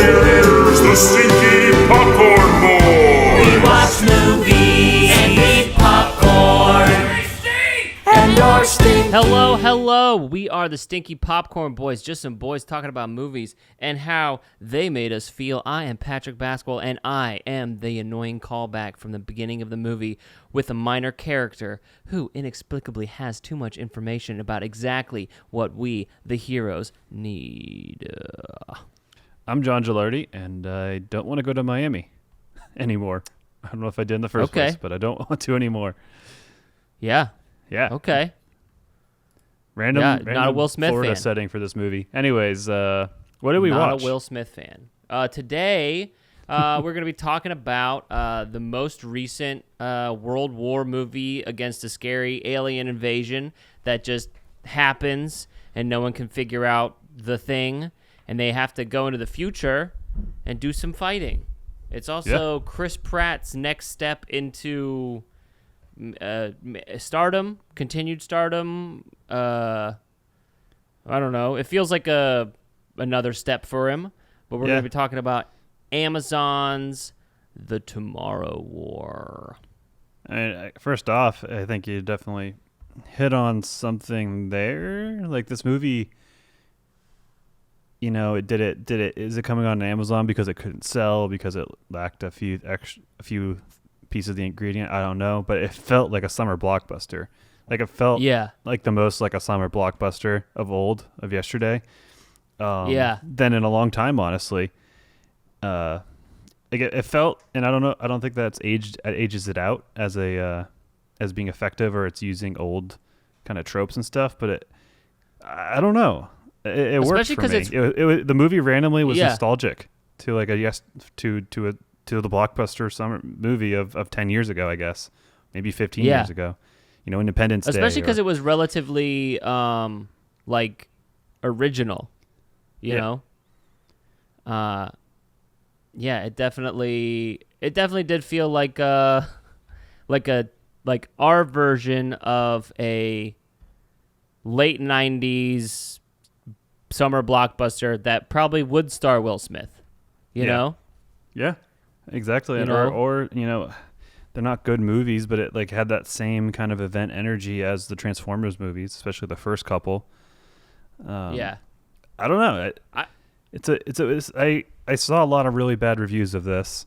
Here's the Stinky Popcorn Boys. We watch movies and eat popcorn. And our stink. Hello. We are the Stinky Popcorn Boys, just some boys talking about movies and how they made us feel. I am Patrick Basquel, and I am the annoying callback from the beginning of the movie with a minor character who inexplicably has too much information about exactly what we, the heroes, need. I'm John Gilardi, and I don't want to go to Miami anymore. I don't know if I did in the first place, but I don't want to anymore. Yeah. Okay. Random not a Will Smith Florida fan. setting for this movie. Anyways, what did we watch? Not a Will Smith fan. Today, we're going to be talking about the most recent World War movie against a scary alien invasion that just happens and no one can figure out the thing, and they have to go into the future and do some fighting. It's also Chris Pratt's next step into stardom, continued stardom. I don't know. It feels like another step for him, but we're going to be talking about Amazon's The Tomorrow War. First off, I think you definitely hit on something there. Like this movie, is it coming on Amazon because it couldn't sell, because it lacked a few pieces of the ingredient? I don't know, but it felt like a summer blockbuster. Like it felt like the most like a summer blockbuster of yesterday. Then in a long time, honestly. Like it felt, and I don't know, I don't think that's ages it out as being effective, or it's using old kind of tropes and stuff, but I don't know. It worked for me. The movie randomly was nostalgic to like to the blockbuster summer movie of 10 years ago, I guess, maybe 15 years ago. Independence Day. Especially because it was relatively like original. You know. It definitely did feel like our version of a late 90s summer blockbuster that probably would star Will Smith. You know? Yeah. Exactly. Or they're not good movies, but it like had that same kind of event energy as the Transformers movies, especially the first couple. I don't know. I saw a lot of really bad reviews of this.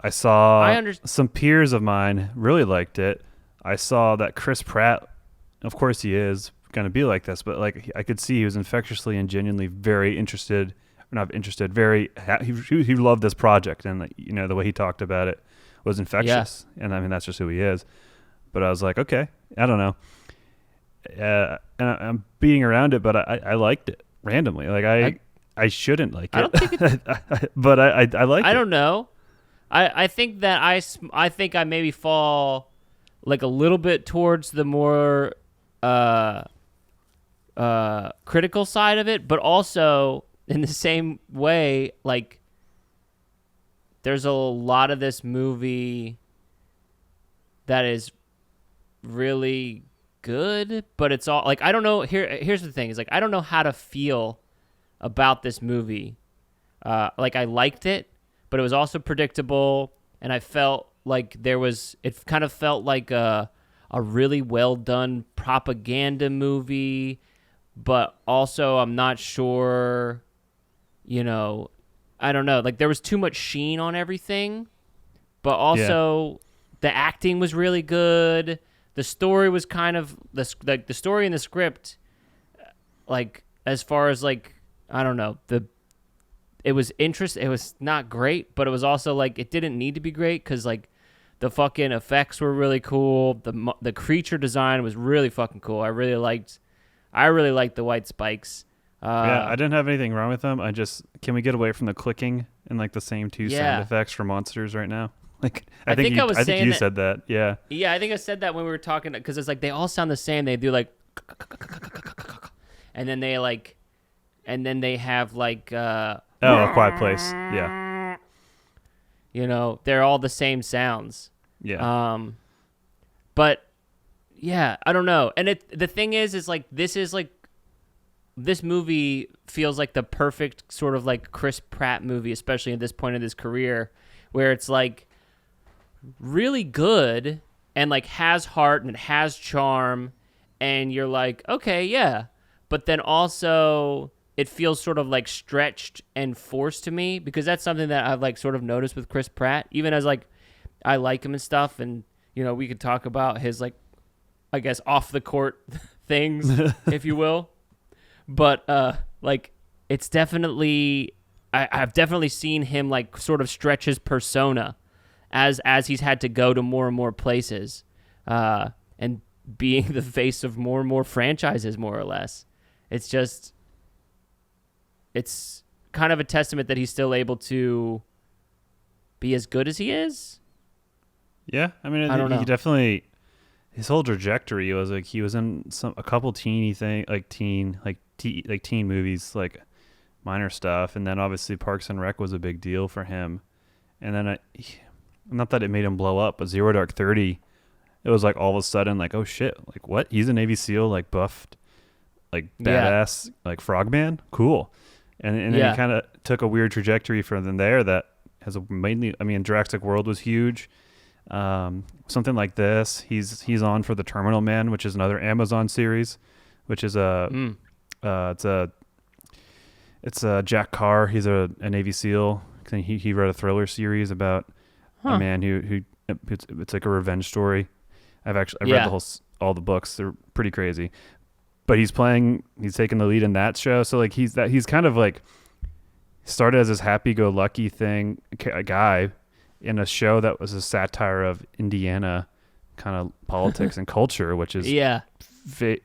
I saw some peers of mine really liked it. I saw that Chris Pratt, of course he is going to be like this, but like I could see he was infectiously and genuinely very interested. Not interested, he loved this project, and the way he talked about it was infectious. And I mean, that's just who he is. But I was like, okay, I don't know. And I'm being around it, but I liked it randomly. Like I shouldn't like it. I don't think but I like it. I don't know. I think that I think I maybe fall like a little bit towards the more critical side of it, but also in the same way, like, there's a lot of this movie that is really good, but it's all, like, I don't know, here's the thing, is, like, I don't know how to feel about this movie. Like, I liked it, but it was also predictable, and I felt like it kind of felt like a really well-done propaganda movie, but also I'm not sure... I don't know. Like, there was too much sheen on everything, but also the acting was really good. The story was kind of the story and the script, like, as far as, like, I don't know, it was interesting. It was not great, but it was also like it didn't need to be great because, like, the fucking effects were really cool. The creature design was really fucking cool. I really liked the white spikes. I didn't have anything wrong with them. Can we get away from the clicking and like the same two sound effects for monsters right now? Like, I think you said that. Yeah. Yeah, I think I said that when we were talking, because it's like they all sound the same. They do like, and then they have like A Quiet Place. Yeah. They're all the same sounds. Yeah. But yeah, I don't know. And the thing is like, this is like this movie feels like the perfect sort of like Chris Pratt movie, especially at this point in his career, where it's like really good and like has heart and it has charm, and you're like, okay, yeah, but then also it feels sort of like stretched and forced to me, because that's something that I've like sort of noticed with Chris Pratt, even as like I like him and stuff, and you know, we could talk about his like, I guess, off the court things, if you will. But like, it's definitely, I've definitely seen him like sort of stretch his persona as he's had to go to more and more places, and being the face of more and more franchises, more or less. It's kind of a testament that he's still able to be as good as he is. Yeah, I mean, I don't know. He definitely, his whole trajectory was like he was in a couple teen movies, like minor stuff, and then obviously Parks and Rec was a big deal for him, and then not that it made him blow up, but Zero Dark 30, it was like all of a sudden like, oh shit, like what? He's a Navy SEAL, like buffed, like badass, like frogman, cool, and then he kind of took a weird trajectory from there that has mainly, I mean, Jurassic World was huge. Something like this. He's on for The Terminal Man, which is another Amazon series, which is it's a Jack Carr. He's a Navy SEAL. He wrote a thriller series about a man who it's like a revenge story. I read all the books. They're pretty crazy. But he's taking the lead in that show. So like he's kind of like started as this happy-go-lucky guy in a show that was a satire of Indiana kind of politics and culture, which is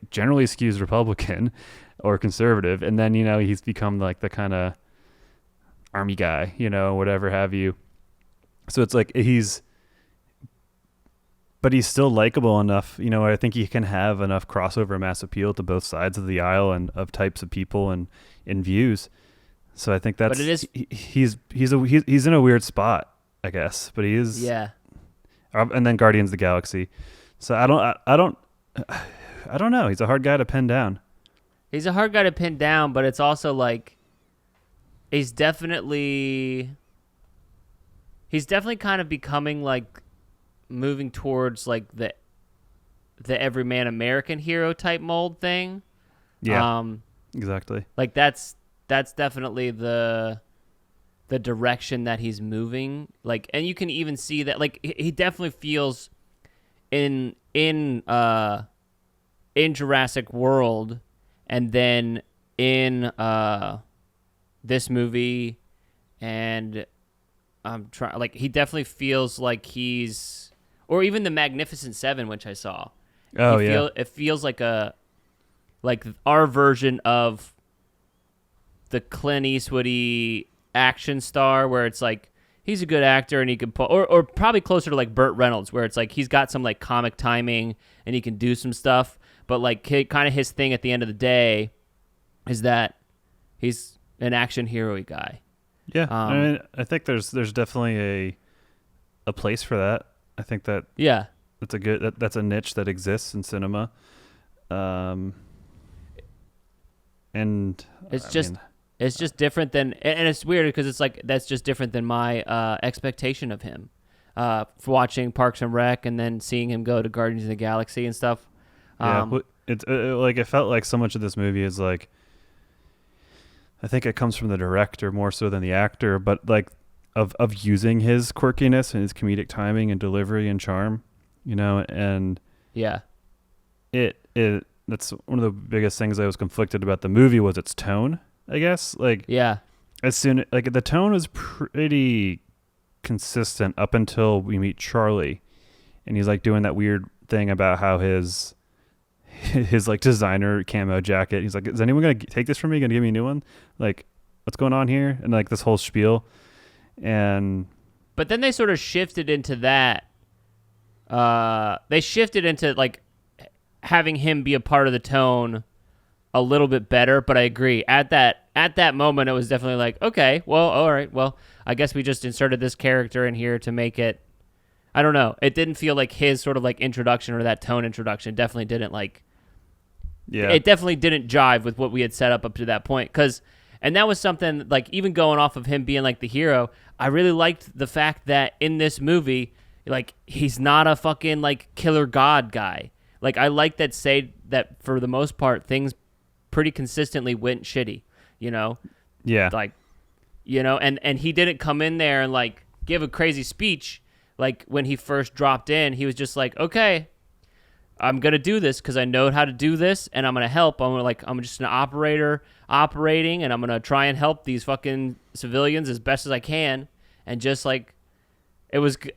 generally skews Republican or conservative. And then, you know, he's become like the kind of army guy, you know, whatever have you. So it's like but he's still likable enough, you know. I think he can have enough crossover mass appeal to both sides of the aisle and of types of people and in views. So I think that's, but it is, he's in a weird spot, I guess, but he is. Yeah. And then Guardians of the Galaxy. So I don't know. He's a hard guy to pin down. He's a hard guy to pin down, but it's also like he's definitely kind of becoming like moving towards like the everyman American hero type mold thing. Yeah. Exactly. Like that's definitely the direction that he's moving. Like, and you can even see that like he definitely feels in Jurassic World, and then in this movie, and I'm trying, like, he definitely feels like he's, or even the Magnificent Seven, which I saw. Oh yeah. It feels like our version of the Clint Eastwoody action star, where it's like he's a good actor and he can pull, or probably closer to like Burt Reynolds, where it's like he's got some like comic timing and he can do some stuff, but like kind of his thing at the end of the day is that he's an action hero-y guy. Yeah, I mean, I think there's definitely a place for that. I think that that's a niche that exists in cinema, and it's just different than, and it's weird because it's like that's just different than my expectation of him. For watching Parks and Rec and then seeing him go to Guardians of the Galaxy and stuff. It felt like so much of this movie is like, I think it comes from the director more so than the actor, but like of using his quirkiness and his comedic timing and delivery and charm, you know, and that's one of the biggest things I was conflicted about the movie was its tone, I guess. Like, the tone was pretty consistent up until we meet Charlie, and he's like doing that weird thing about how his like designer camo jacket, he's like, is anyone gonna take this from me, gonna give me a new one, like what's going on here, and like this whole spiel. But then they sort of shifted into that, they shifted into like having him be a part of the tone a little bit better. But I agree, at that moment it was definitely like, okay, well, all right, well, I guess we just inserted this character in here to make it, I don't know, it didn't feel like his sort of like introduction or that tone introduction definitely didn't like Yeah. It definitely didn't jive with what we had set up to that point. And that was something, like, even going off of him being, like, the hero, I really liked the fact that in this movie, like, he's not a fucking, like, killer god guy. Like, I like that for the most part, things pretty consistently went shitty, you know? Yeah. Like, you know, and he didn't come in there and, like, give a crazy speech. Like, when he first dropped in, he was just like, okay, I'm going to do this because I know how to do this, and I'm going to help. I'm just an operator operating, and I'm going to try and help these fucking civilians as best as I can. And just, like, I liked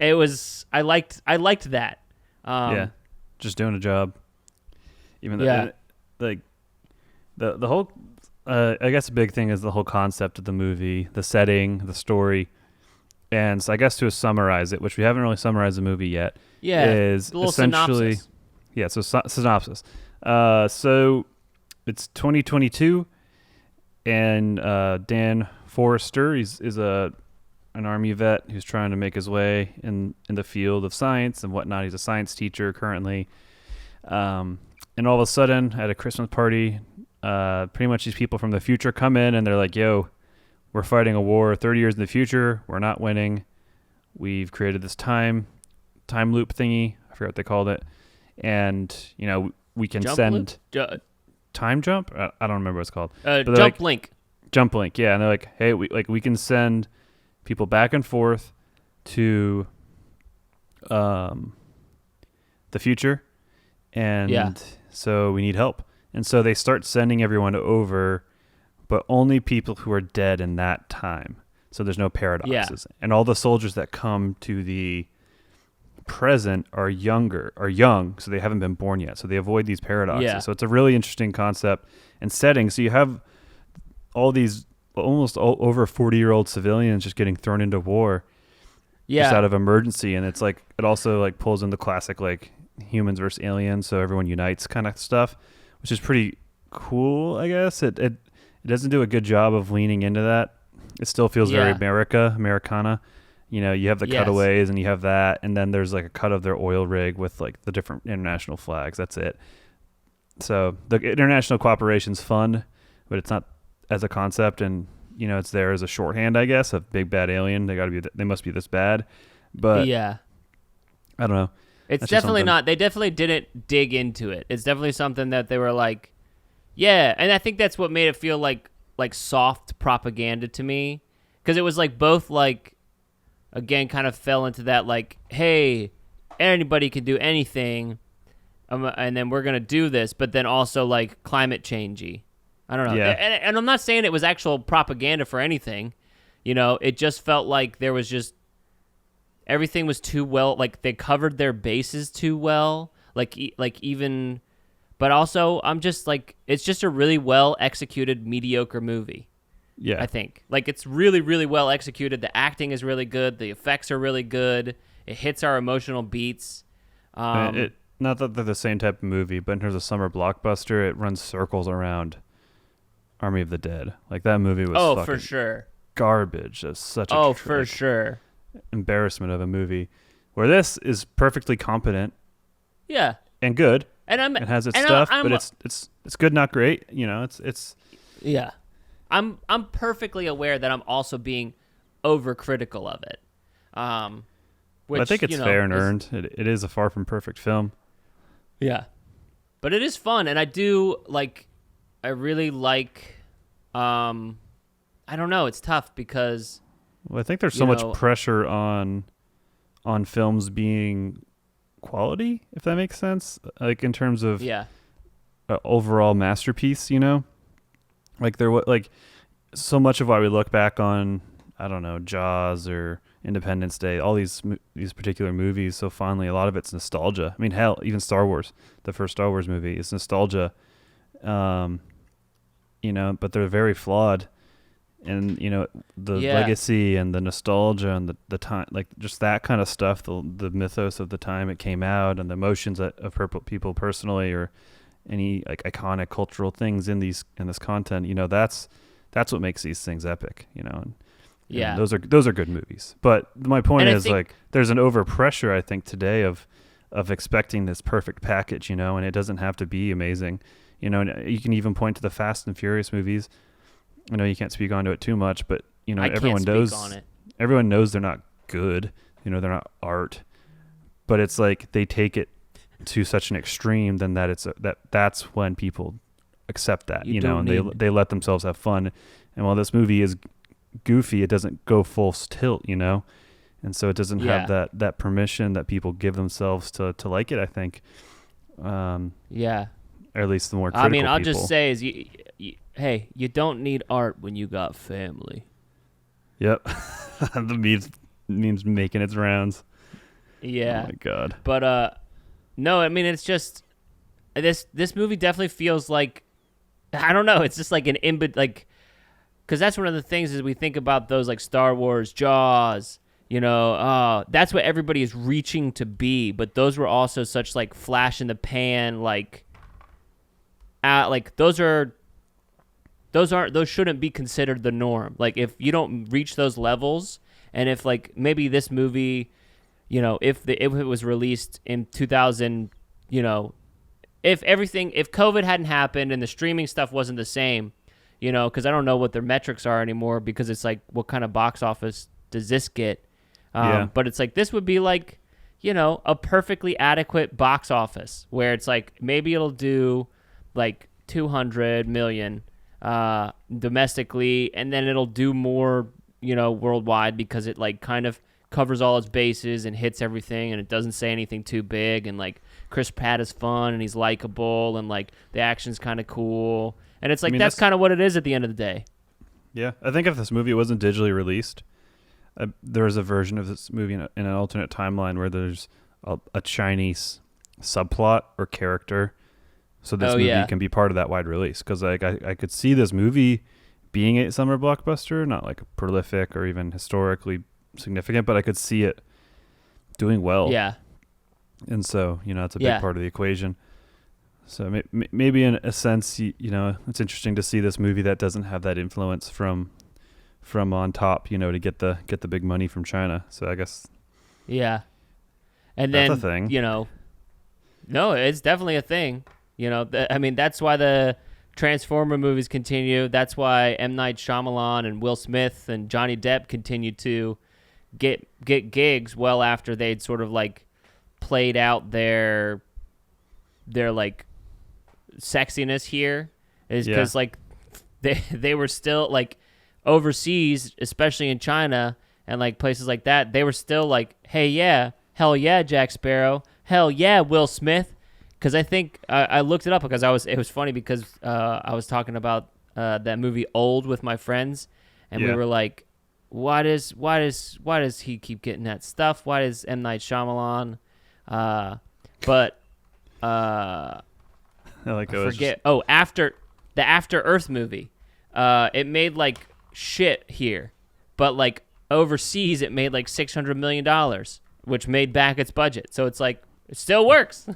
that. Yeah. Just doing a job. Even though, like, the whole, I guess a big thing is the whole concept of the movie, the setting, the story. And so I guess to summarize it, which we haven't really summarized the movie yet, is a little essentially... synopsis. Yeah, so synopsis. So it's 2022, and Dan Forrester is an Army vet who's trying to make his way in the field of science and whatnot. He's a science teacher currently. And all of a sudden, at a Christmas party, pretty much these people from the future come in, and they're like, yo, we're fighting a war 30 years in the future. We're not winning. We've created this time loop thingy. I forgot what they called it. And, you know, we can send time jump. I don't remember what it's called. Jump link. Jump link. Yeah. And they're like, hey, we can send people back and forth to the future. And so we need help. And so they start sending everyone over, but only people who are dead in that time. So there's no paradoxes. Yeah. And all the soldiers that come to the present are young, so they haven't been born yet, so they avoid these paradoxes. So it's a really interesting concept and setting. So you have all these over 40-year-old civilians just getting thrown into war just out of emergency, and it's like it also like pulls in the classic like humans versus aliens, so everyone unites kind of stuff, which is pretty cool. I guess it doesn't do a good job of leaning into that. It still feels very Americana. You know, you have the cutaways and you have that, and then there's like a cut of their oil rig with like the different international flags. That's it. So the international cooperation's fun, but it's not as a concept, and you know, it's there as a shorthand, I guess, of big bad alien. They must be this bad, but I don't know. It's definitely not. They definitely didn't dig into it. It's definitely something that they were like, and I think that's what made it feel like soft propaganda to me, because it was like both like. Again, kind of fell into that, like, hey, anybody can do anything, and then we're going to do this, but then also, like, climate changey. I don't know. Yeah. And I'm not saying it was actual propaganda for anything. You know, it just felt like there was just, everything was too well, like, they covered their bases too well. Like even, but also, I'm just, like, it's just a really well-executed, mediocre movie. Yeah, I think like it's really, really well executed. The acting is really good. The effects are really good. It hits our emotional beats. Not that they're the same type of movie, but in terms of summer blockbuster, it runs circles around Army of the Dead. Like that movie was fucking for sure garbage. That's such a for sure embarrassment of a movie. Where this is perfectly competent, and good, and it has its stuff, but it's good, not great. You know, it's I'm perfectly aware that I'm also being overcritical of it. Which, I think it's fair and earned. It is a far from perfect film. Yeah. But it is fun, and I really like I don't know, it's tough because I think there's so much pressure on films being quality, if that makes sense. Like in terms of overall masterpiece, you know? Like so much of why we look back on, I don't know, Jaws or Independence Day, all these particular movies so fondly, a lot of it's nostalgia. I mean, hell, even Star Wars, the first Star Wars movie, is nostalgia. You know, but they're very flawed, and you know the legacy and the nostalgia and the time, like just that kind of stuff, the mythos of the time it came out, and the emotions of people personally, or any like iconic cultural things in this content, you know, that's what makes these things epic, you know. And those are good movies. But my point is, like, there's an overpressure, I think, today of expecting this perfect package, you know, and it doesn't have to be amazing. You know, and you can even point to the Fast and Furious movies. I know you can't speak onto it too much, but you know, everyone knows they're not good. You know, they're not art, but it's like they take it to such an extreme then that that's when people accept that, you know, and they let themselves have fun. And while this movie is goofy, it doesn't go full tilt, you know, and so it doesn't have that permission that people give themselves to like it, I think. Or at least the more critical I'll people. just say is hey, you don't need art when you got family. Yep. The meme's making its rounds. Yeah. Oh my God. But no, I mean, it's just this movie definitely feels like, I don't know, it's just like like, because that's one of the things is we think about those like Star Wars, Jaws, you know, that's what everybody is reaching to be. But those were also such like flash in the pan, like those shouldn't be considered the norm. Like if you don't reach those levels, and if like maybe this movie, you know, if it was released in 2000, you know, if COVID hadn't happened and the streaming stuff wasn't the same, you know, because I don't know what their metrics are anymore, because it's like, what kind of box office does this get? But it's like, this would be like, you know, a perfectly adequate box office where it's like, maybe it'll do like 200 million domestically, and then it'll do more, you know, worldwide, because it like kind of covers all its bases and hits everything, and it doesn't say anything too big, and like Chris Pratt is fun and he's likable, and like the action's kind of cool, and it's like, I mean, that's kind of what it is at the end of the day. Yeah, I think if this movie wasn't digitally released, there was a version of this movie in an alternate timeline where there's a Chinese subplot or character, so this movie can be part of that wide release. Because like I could see this movie being a summer blockbuster, not like a prolific or even historically significant, but I could see it doing well. Yeah. And so, you know, it's a big part of the equation. So maybe in a sense, you know, it's interesting to see this movie that doesn't have that influence from on top, you know, to get the big money from China. So I guess. Yeah. And that's then, a thing. You know, no, it's definitely a thing. You know, I mean, that's why the Transformer movies continue. That's why M. Night Shyamalan and Will Smith and Johnny Depp continue to get gigs well after they'd sort of like played out their like sexiness here, is because like they were still like overseas, especially in China and like places like that, they were still like, hey, yeah, hell yeah, Jack Sparrow, hell yeah, Will Smith. Because I think I looked it up because it was funny because I was talking about that movie Old with my friends, and we were like, why does he keep getting that stuff? Why does M. Night Shyamalan? But I forget. After Earth movie, it made like shit here, but like overseas it made like $600 million, which made back its budget. So it's like, it still works.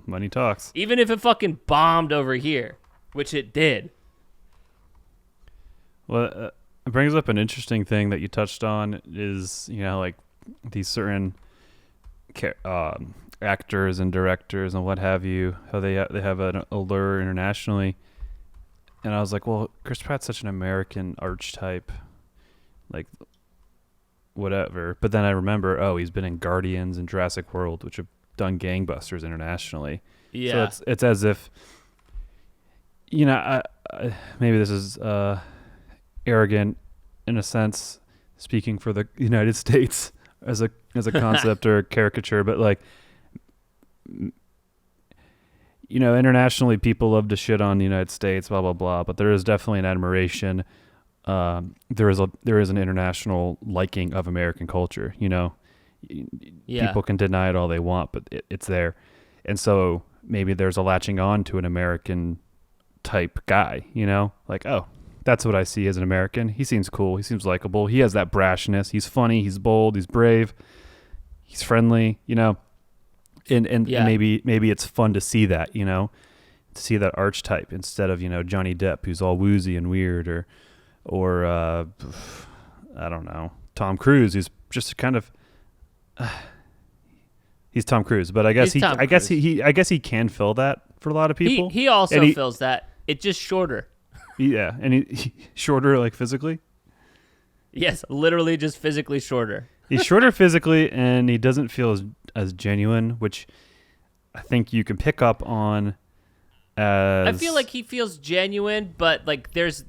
Money talks. Even if it fucking bombed over here, which it did. Well, it brings up an interesting thing that you touched on is, you know, like these certain actors and directors and what have you, how they have an allure internationally. And I was like, well, Chris Pratt's such an American archetype, like whatever. But then I remember, he's been in Guardians and Jurassic World, which have done gangbusters internationally. Yeah. So it's as if, you know, I maybe this is arrogant in a sense, speaking for the United States as a concept or a caricature, but like, you know, internationally people love to shit on the United States, blah blah blah, but there is definitely an admiration. There is an international liking of American culture, you know. People can deny it all they want, but it's there. And so maybe there's a latching on to an American type guy, you know, like, oh, that's what I see as an American. He seems cool. He seems likable. He has that brashness. He's funny. He's bold. He's brave. He's friendly, you know, and maybe it's fun to see that, you know, to see that archetype instead of, you know, Johnny Depp, who's all woozy and weird, or I don't know, Tom Cruise, who's just kind of, he's Tom Cruise, but I guess he can fill that for a lot of people. He also feels that. It's just shorter. Yeah, and he shorter like physically. Yes, literally just physically shorter. He's shorter physically, and he doesn't feel as genuine, which I think you can pick up on. I feel like he feels genuine, but like there's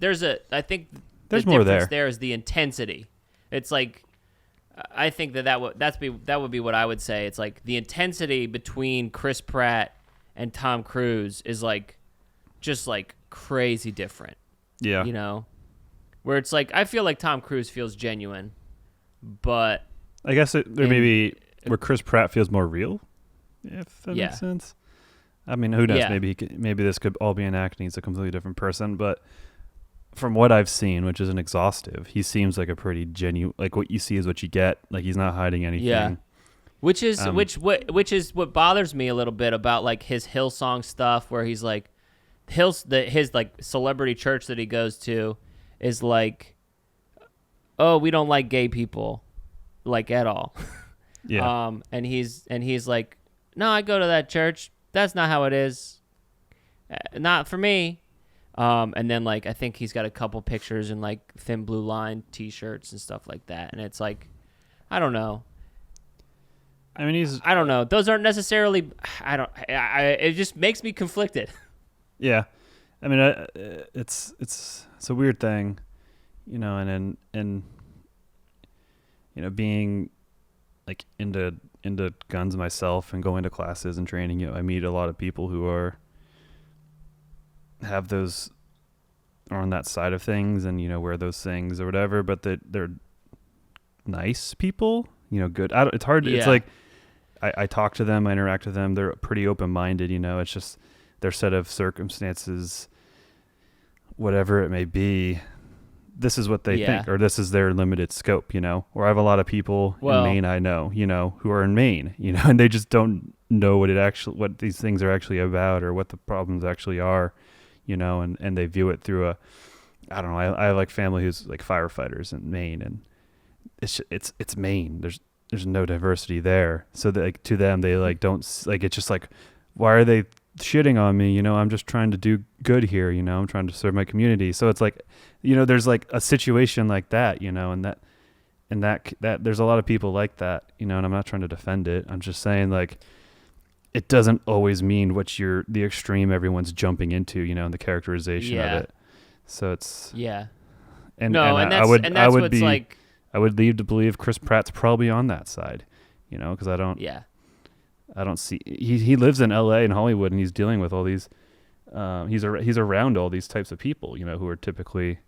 I think there's the more difference there. There is the intensity. It's like I think that would be what I would say. It's like the intensity between Chris Pratt and Tom Cruise is like just like crazy different. Yeah. You know, where it's like I feel like Tom Cruise feels genuine, but I guess there may be where Chris Pratt feels more real, if that makes sense. I mean, who knows? Yeah. Maybe this could all be an act and he's a completely different person. But from what I've seen, which isn't exhaustive, he seems like a pretty genuine. Like what you see is what you get. Like he's not hiding anything. Yeah. Which is what bothers me a little bit about like his Hillsong stuff, where he's like his like celebrity church that he goes to is like, oh, we don't like gay people, like at all. Yeah. And he's like, no, I go to that church. That's not how it is. Not for me. And then like I think he's got a couple pictures in like Thin Blue Line T-shirts and stuff like that. And it's like, I don't know. I mean, I don't know. Those aren't necessarily. It just makes me conflicted. Yeah, I mean, it's a weird thing, you know, and you know, being like into guns myself and going to classes and training, you know, I meet a lot of people who are on that side of things and, you know, wear those things or whatever, but they're nice people, you know, good. It's hard. Yeah. It's like I talk to them, I interact with them. They're pretty open-minded, you know, it's just their set of circumstances, whatever it may be, this is what they think, or this is their limited scope, you know. Or I have a lot of people in Maine I know, you know, who are in Maine, you know, and they just don't know what these things are actually about or what the problems actually are, you know, and they view it through I don't know. I have like family who's like firefighters in Maine, and it's Maine. There's no diversity there. So that, like, to them, they like don't like, it's just like, why are they shitting on me? You know, I'm just trying to do good here. You know, I'm trying to serve my community. So it's like, you know, there's like a situation like that, you know, and that there's a lot of people like that, you know, and I'm not trying to defend it. I'm just saying, like, it doesn't always mean the extreme everyone's jumping into, you know, and the characterization of it. So it's I would lead to believe Chris Pratt's probably on that side, you know, because I don't see he lives in LA and Hollywood, and he's dealing with all these he's around all these types of people, you know, who are typically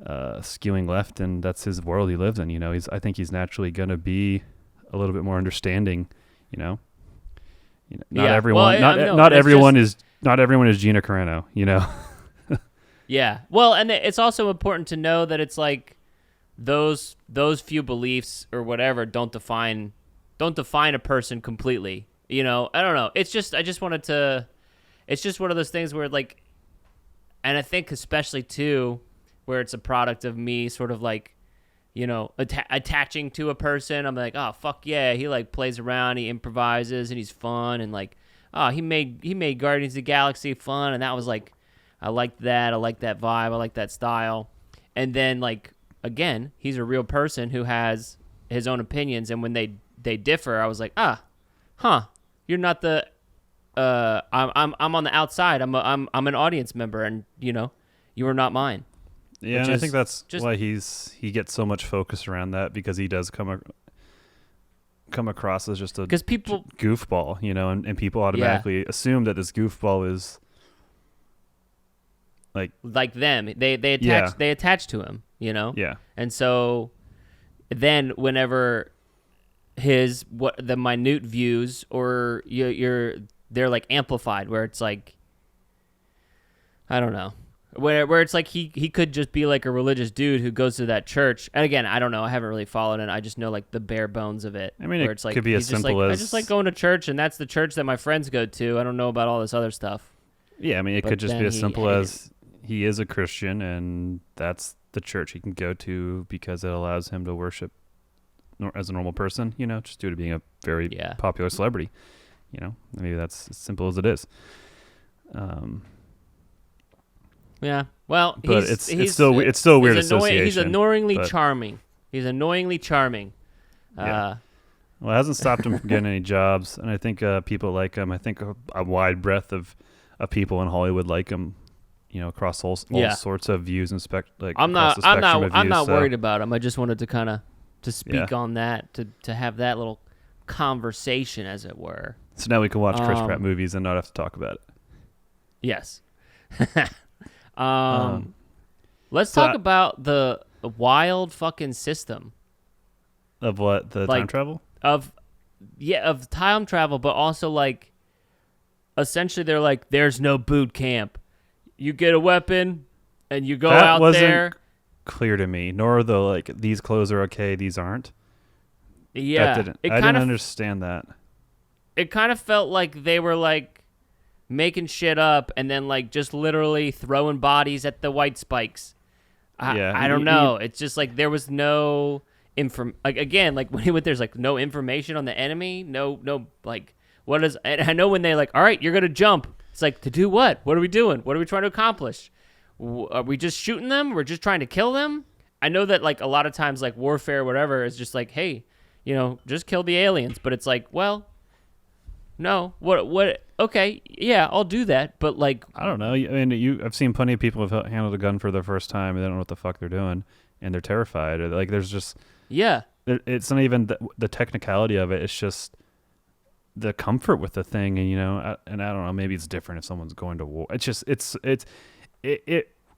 skewing left, and that's his world he lives in, you know. I think he's naturally going to be a little bit more understanding, you know. Not everyone is Gina Carano, you know. Yeah. Well, and it's also important to know that it's like those few beliefs or whatever don't define a person completely. You know, I don't know. It's just it's just one of those things where, like, and I think especially too, where it's a product of me sort of like, you know, attaching to a person. I'm like, oh, fuck yeah, he like plays around, he improvises, and he's fun, and like, oh, he made Guardians of the Galaxy fun, and that was like, I like that vibe, I like that style. And then, like, again, he's a real person who has his own opinions, and when they differ, I was like, you're not the I'm on the outside. I'm an audience member, and, you know, you are not mine. Yeah, and I think that's why he gets so much focus around that, because he does come across as just a goofball, you know, and people automatically assume that this goofball is like them. They attach to him, you know? Yeah. And so then whenever the minute views or they're like amplified, where it's like, I don't know, where it's like he could just be like a religious dude who goes to that church. And again, I don't know, I haven't really followed it. I just know like the bare bones of it. I mean, where it's like, could be as simple as, I just like going to church, and that's the church that my friends go to. I don't know about all this other stuff. Yeah, I mean, it could just be as simple as he is a Christian, and that's the church he can go to because it allows him to worship as a normal person, you know, just due to being a very popular celebrity. You know, maybe that's as simple as it is. Yeah. Well, but it's still a weird association. He's annoyingly charming. Yeah. Well, it hasn't stopped him from getting any jobs, and I think people like him. I think a wide breadth of people in Hollywood like him. Across all sorts of views and I'm not worried about him. I just wanted to kind of speak on that to have that little conversation, as it were. So now we can watch Chris Pratt movies and not have to talk about it. Yes. Let's talk about the wild fucking system of what time travel of time travel, but also like essentially they're like, there's no boot camp. You get a weapon and you go out there. Clear to me, nor these clothes are okay, these aren't. Yeah, I didn't understand that. It kind of felt like they were like making shit up and then like just literally throwing bodies at the white spikes. I don't know. It's just like there was no again, like when he went, there's like no information on the enemy. No, like what is? And I know when they like, all right, you're gonna jump. It's like, to do what? What are we doing? What are we trying to accomplish? Are we just shooting them? We're just trying to kill them? I know that like a lot of times like warfare or whatever is just like, hey, just kill the aliens. But it's like, well, no. What? Okay, yeah, I'll do that. But like, I don't know. I mean, I've seen plenty of people who've handled a gun for the first time and they don't know what the fuck they're doing and they're terrified. Or like, there's just it's not even the technicality of it. It's just the comfort with the thing, and and I don't know, maybe it's different if someone's going to war. It's just it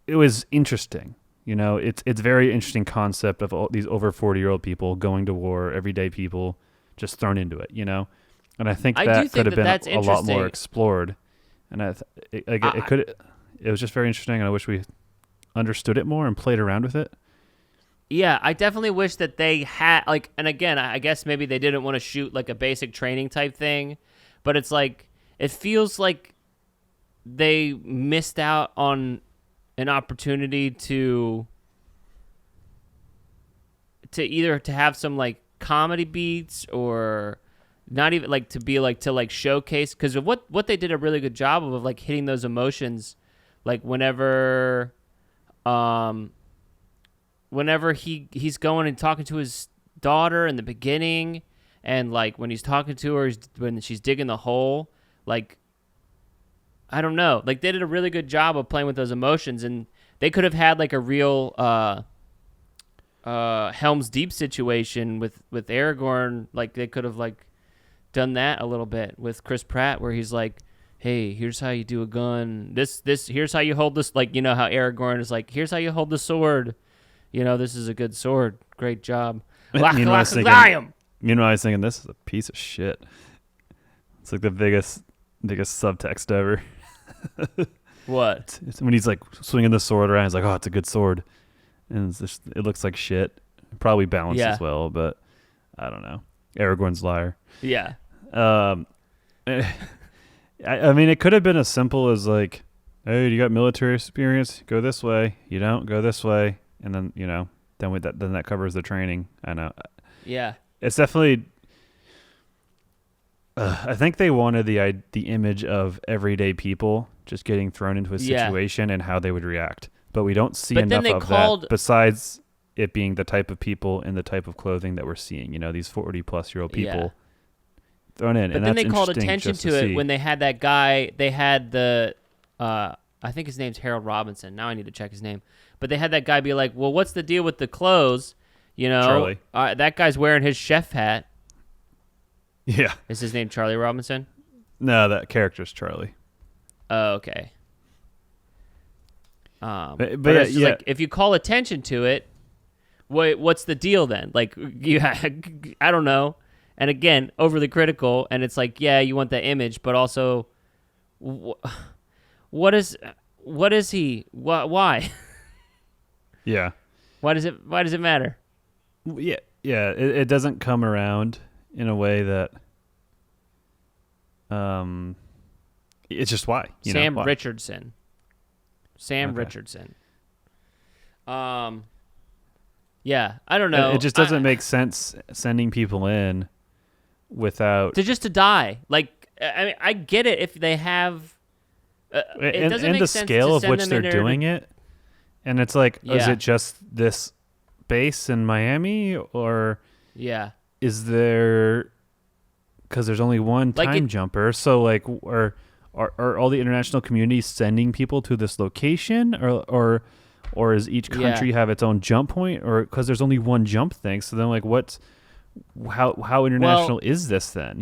was interesting, it's very interesting concept of all these over 40-year-old people going to war, everyday people just thrown into it, and I think that could have been a lot more explored, and it was just very interesting, and I wish we understood it more and played around with it. Yeah, I definitely wish that they had, like, and again, I guess maybe they didn't want to shoot, like, a basic training type thing, but it's like, it feels like they missed out on an opportunity to either to have some, like, comedy beats or not even, like, to showcase, because of what they did a really good job of, like, hitting those emotions, like, whenever he's going and talking to his daughter in the beginning, and like when he's talking to her, when she's digging the hole, like, I don't know, like they did a really good job of playing with those emotions, and they could have had like a real Helm's Deep situation with Aragorn. Like they could have like done that a little bit with Chris Pratt, where he's like, hey, here's how you do a gun. This here's how you hold this, like, how Aragorn is like, here's how you hold the sword. This is a good sword. Great job. Meanwhile, I was thinking, this is a piece of shit. It's like the biggest subtext ever. What? It's when he's like swinging the sword around, he's like, oh, it's a good sword. And it looks like shit. Probably balanced as well, but I don't know. Aragorn's liar. Yeah. I mean, it could have been as simple as like, hey, you got military experience? Go this way. You don't? Go this way. And then, then that covers the training. I know. Yeah. It's definitely, I think they wanted the image of everyday people just getting thrown into a situation and how they would react. But we don't see enough of that besides it being the type of people and the type of clothing that we're seeing, these 40-plus-year-old people thrown in. But and then that's they called attention to it when they had that guy, they had I think his name's Harold Robinson. Now I need to check his name. But they had that guy be like, well, what's the deal with the clothes? Charlie. That guy's wearing his chef hat. Yeah. Is his name Charlie Robinson? No, that character's Charlie. Oh, okay. But it's just like, if you call attention to it, what's the deal then? Like, I don't know. And again, overly critical. And it's like, yeah, you want the image, but also, what is he? Why? Yeah. Why does it matter? Yeah. It doesn't come around in a way that, it's just why. Sam why? Richardson. Yeah, I don't know. It just doesn't make sense sending people in without to die. Like, I mean, I get it if they have It doesn't make the sense scale to of send which them they're in there doing it. And it's like, is Yeah. it just this base in Miami, or Yeah. is there, because there's only one Like time jumper, so like are all the international communities sending people to this location, or is each country have its own jump point, or because there's only one jump thing? So then like how international is this then,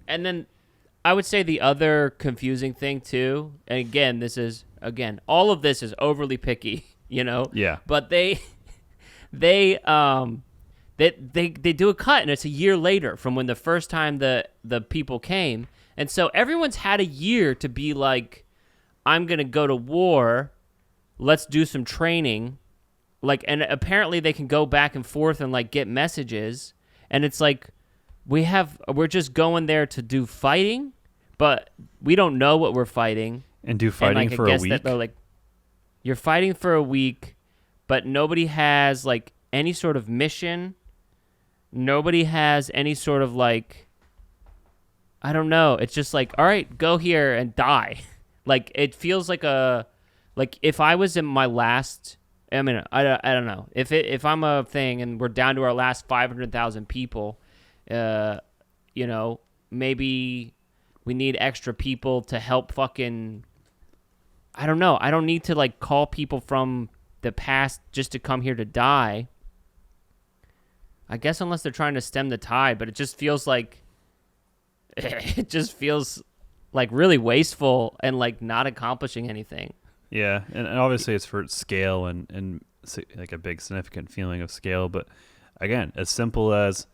and then I would say the other confusing thing too, and again, all of this is overly picky, Yeah. But they do a cut, and it's a year later from when the first time the people came, and so everyone's had a year to be like, I'm gonna go to war, let's do some training, and apparently they can go back and forth and like get messages, and it's like we're just going there to do fighting, but we don't know what we're fighting. And do fighting for a week. That they're like, you're fighting for a week, but nobody has like any sort of mission. Nobody has any sort of like, I don't know. It's just like, all right, go here and die. Like it feels like if I was in my last, I don't know. If I'm a thing and we're down to our last 500,000 people, maybe we need extra people to help fucking, I don't know. I don't need to like call people from the past just to come here to die. I guess unless they're trying to stem the tide, but it just feels like really wasteful and like not accomplishing anything. Yeah, and obviously it's for scale and like a big significant feeling of scale. But again, as simple as,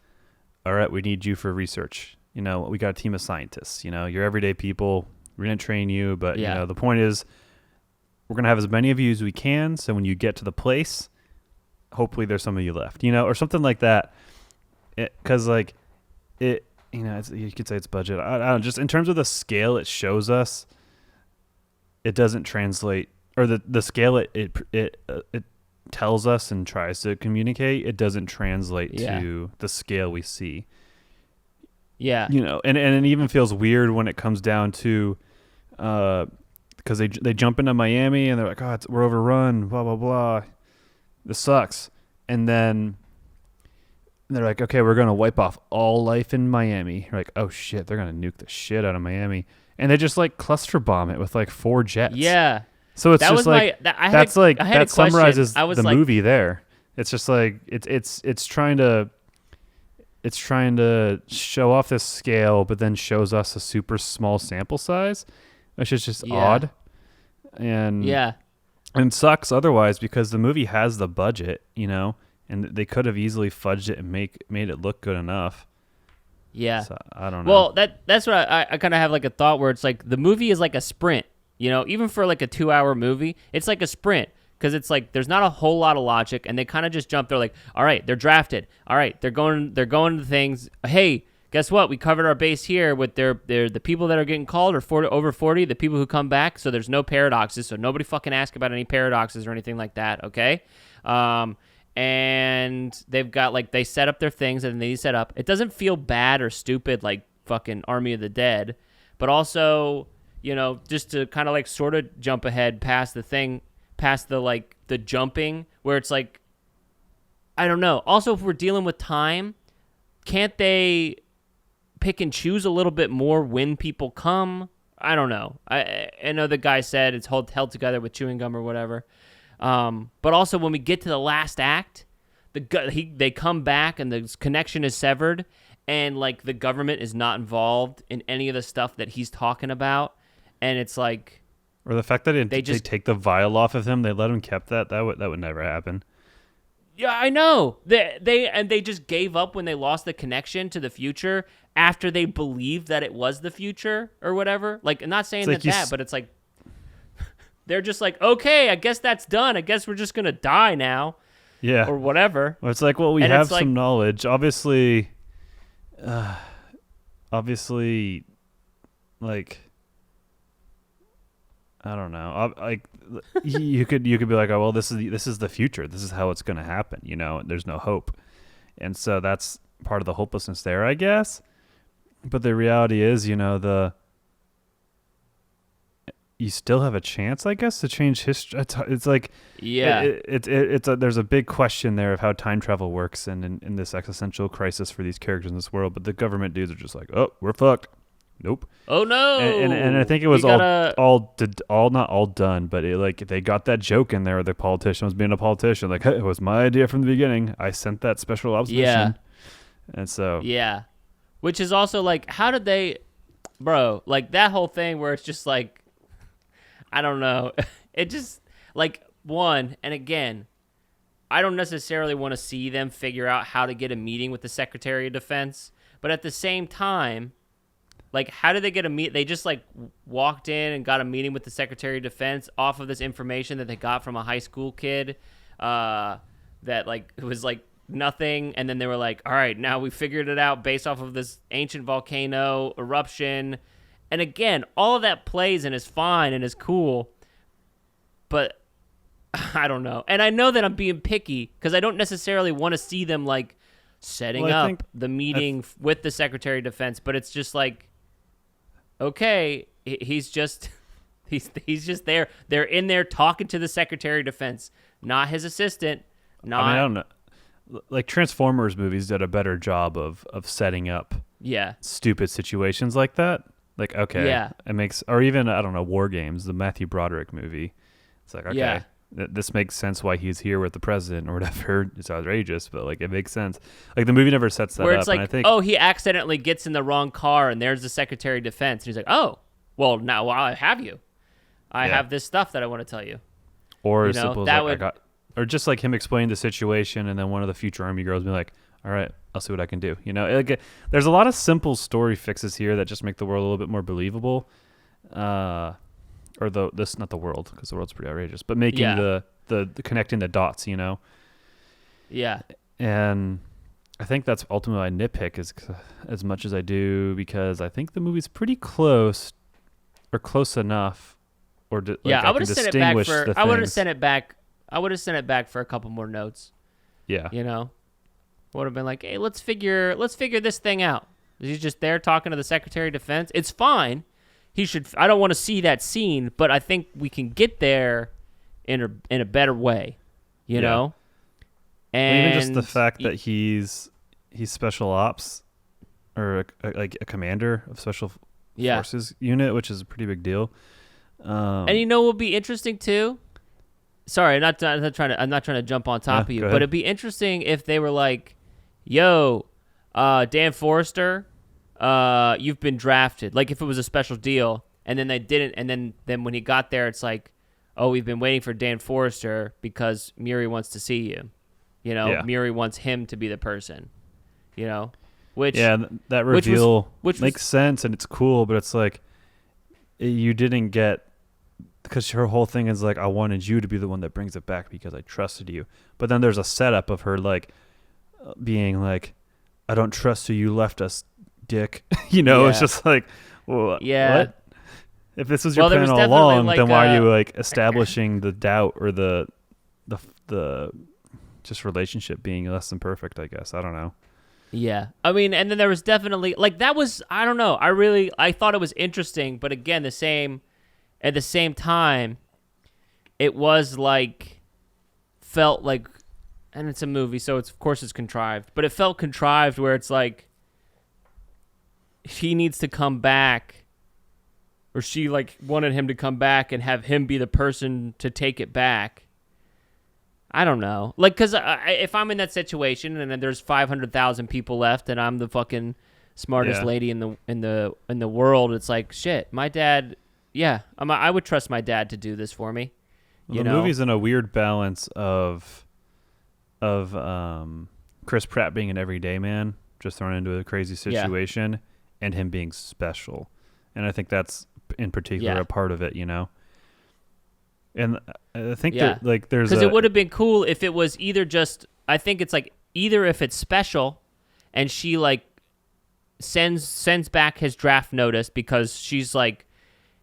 all right, we need you for research. We got a team of scientists. You're everyday people. We're going to train you. But, the point is we're going to have as many of you as we can. So when you get to the place, hopefully there's some of you left, or something like that. Because, you could say it's budget. I don't know, just in terms of the scale it shows us, it doesn't translate, or the scale it tells us and tries to communicate, it doesn't translate to the scale we see. Yeah. And it even feels weird when it comes down to, because they jump into Miami and they're like, we're overrun, blah, blah, blah. This sucks. And then they're like, okay, we're going to wipe off all life in Miami. You're like, oh shit, they're going to nuke the shit out of Miami. And they just like cluster bomb it with like 4 jets. Yeah. So it's just like, that summarizes the movie there. It's just like, it's trying to show off this scale, but then shows us a super small sample size, which is just odd. And and sucks otherwise, because the movie has the budget, and they could have easily fudged it and made it look good enough. Yeah. So, I don't know. Well, that's what I kind of have like a thought where it's like the movie is like a sprint, even for like a 2-hour movie, it's like a sprint. Because it's like there's not a whole lot of logic, and they kind of just jump. They're like, all right, they're drafted. All right, they're going to things. Hey, guess what? We covered our base here with the people that are getting called are over 40. The people who come back, so there's no paradoxes. So nobody fucking ask about any paradoxes or anything like that. Okay, and they've got they set up their things and they set up. It doesn't feel bad or stupid like fucking Army of the Dead, but also just to kind of sort of jump ahead past the thing. Past the jumping, where it's like, I don't know. Also, if we're dealing with time, can't they pick and choose a little bit more when people come? I don't know. I know the guy said it's held together with chewing gum or whatever. But also when we get to the last act, they come back and the connection is severed, and the government is not involved in any of the stuff that he's talking about, and it's like. Or the fact that they take the vial off of him, they let him keep that would never happen. Yeah, I know. They just gave up when they lost the connection to the future after they believed that it was the future or whatever. I'm not saying but it's like they're just like, okay, I guess that's done. I guess we're just gonna die now. Yeah. Or whatever. Well, it's like, well, we have some knowledge. Obviously, I don't know. You could be like, oh well, this is the future. This is how it's going to happen. There's no hope, and so that's part of the hopelessness there, I guess. But the reality is, you still have a chance, I guess, to change history. It's like, Yeah. There's a big question there of how time travel works and in this existential crisis for these characters in this world. But the government dudes are just like, oh, we're fucked. Nope. Oh no. And I think it was not all done, but they got that joke in there where the politician was being a politician. Like, hey, it was my idea from the beginning. I sent that special ops mission. And so. Yeah. Which is also like, how did they, bro, like that whole thing where it's just like, I don't know. It just like and again, I don't necessarily want to see them figure out how to get a meeting with the Secretary of Defense, but at the same time, like, how did they get a meet? They just like walked in and got a meeting with the Secretary of Defense off of this information that they got from a high school kid, that like it was like nothing, and then they were like, all right, now we figured it out based off of this ancient volcano eruption. And again, all of that plays and is fine and is cool, but I don't know. And I know that I'm being picky because I don't necessarily want to see them like setting up the meeting with the Secretary of Defense, but it's just like, okay, he's just there. They're in there talking to the Secretary of Defense, not his assistant. Not. I don't know. Like Transformers movies did a better job of setting up stupid situations like that. Like, okay, it makes, or even, I don't know, War Games, the Matthew Broderick movie. It's like, okay, this makes sense why he's here with the president or whatever. It's outrageous, but like it makes sense. Like the movie never sets that where up. it's like, and I think, oh, he accidentally gets in the wrong car and there's the Secretary of Defense. And he's like, oh, well, now I have you. I have this stuff that I want to tell you. Or simple as like, or just like him explaining the situation and then one of the future Army girls be like, all right, I'll see what I can do. You know, like, there's a lot of simple story fixes here that just make the world a little bit more believable. Not the world, because the world's pretty outrageous, but making the connecting the dots, you know? Yeah. And I think that's ultimately I nitpick as much as I do, because I think the movie's pretty close or close enough. I would have sent it back for, I would have sent it back for a couple more notes. Yeah. You know? Would have been like, hey, let's figure this thing out. He's just there talking to the Secretary of Defense. It's fine. I don't want to see that scene, but I think we can get there in a better way, you know? And even just the fact that he's special ops or like a commander of special forces unit, which is a pretty big deal. And you know what would be interesting too? Sorry, I'm not trying to jump on top of you, but it'd be interesting if they were like, yo, Dan Forrester, you've been drafted. Like if it was a special deal, and then they didn't, and then when he got there, it's like, oh, we've been waiting for Dan Forrester because Muri wants to see you. You know, Muri wants him to be the person. You know, that reveal makes sense and it's cool, but it's like you didn't get, because her whole thing is like, I wanted you to be the one that brings it back because I trusted you. But then there's a setup of her like being like, I don't trust you left us, dick. You know, it's just like, well, what? If this was your plan all along, like, then why are you like establishing the doubt or the just relationship being less than perfect, I guess. I don't know. Yeah. I mean, and then there was definitely like, that was, I don't know. I thought it was interesting, but again, at the same time, it was like, felt like, and it's a movie, so of course it's contrived, but it felt contrived where it's like, he needs to come back, or she like wanted him to come back and have him be the person to take it back. I don't know. Like, because if I'm in that situation and then there's 500,000 people left and I'm the fucking smartest lady in the world, it's like, shit, my dad, I would trust my dad to do this for me. The movie's in a weird balance of Chris Pratt being an everyday man, just thrown into a crazy situation, and him being special. And I think that's in particular a part of it, you know? And I think that like there's, because it would have been cool if it was either just, I think it's like either if it's special and she like sends back his draft notice because she's like,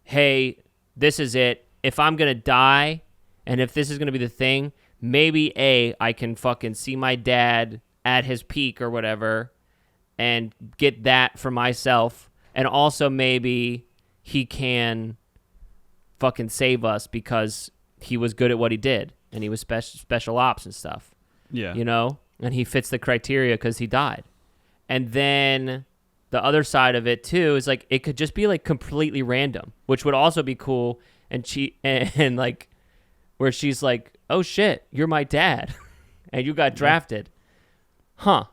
hey, this is it. If I'm going to die and if this is going to be the thing, maybe I can fucking see my dad at his peak or whatever and get that for myself. And also maybe he can fucking save us because he was good at what he did and he was special ops and stuff. Yeah. You know? And he fits the criteria because he died. And then the other side of it too is like it could just be like completely random, which would also be cool. And like where she's like, "Oh shit, you're my dad," and you got drafted, huh?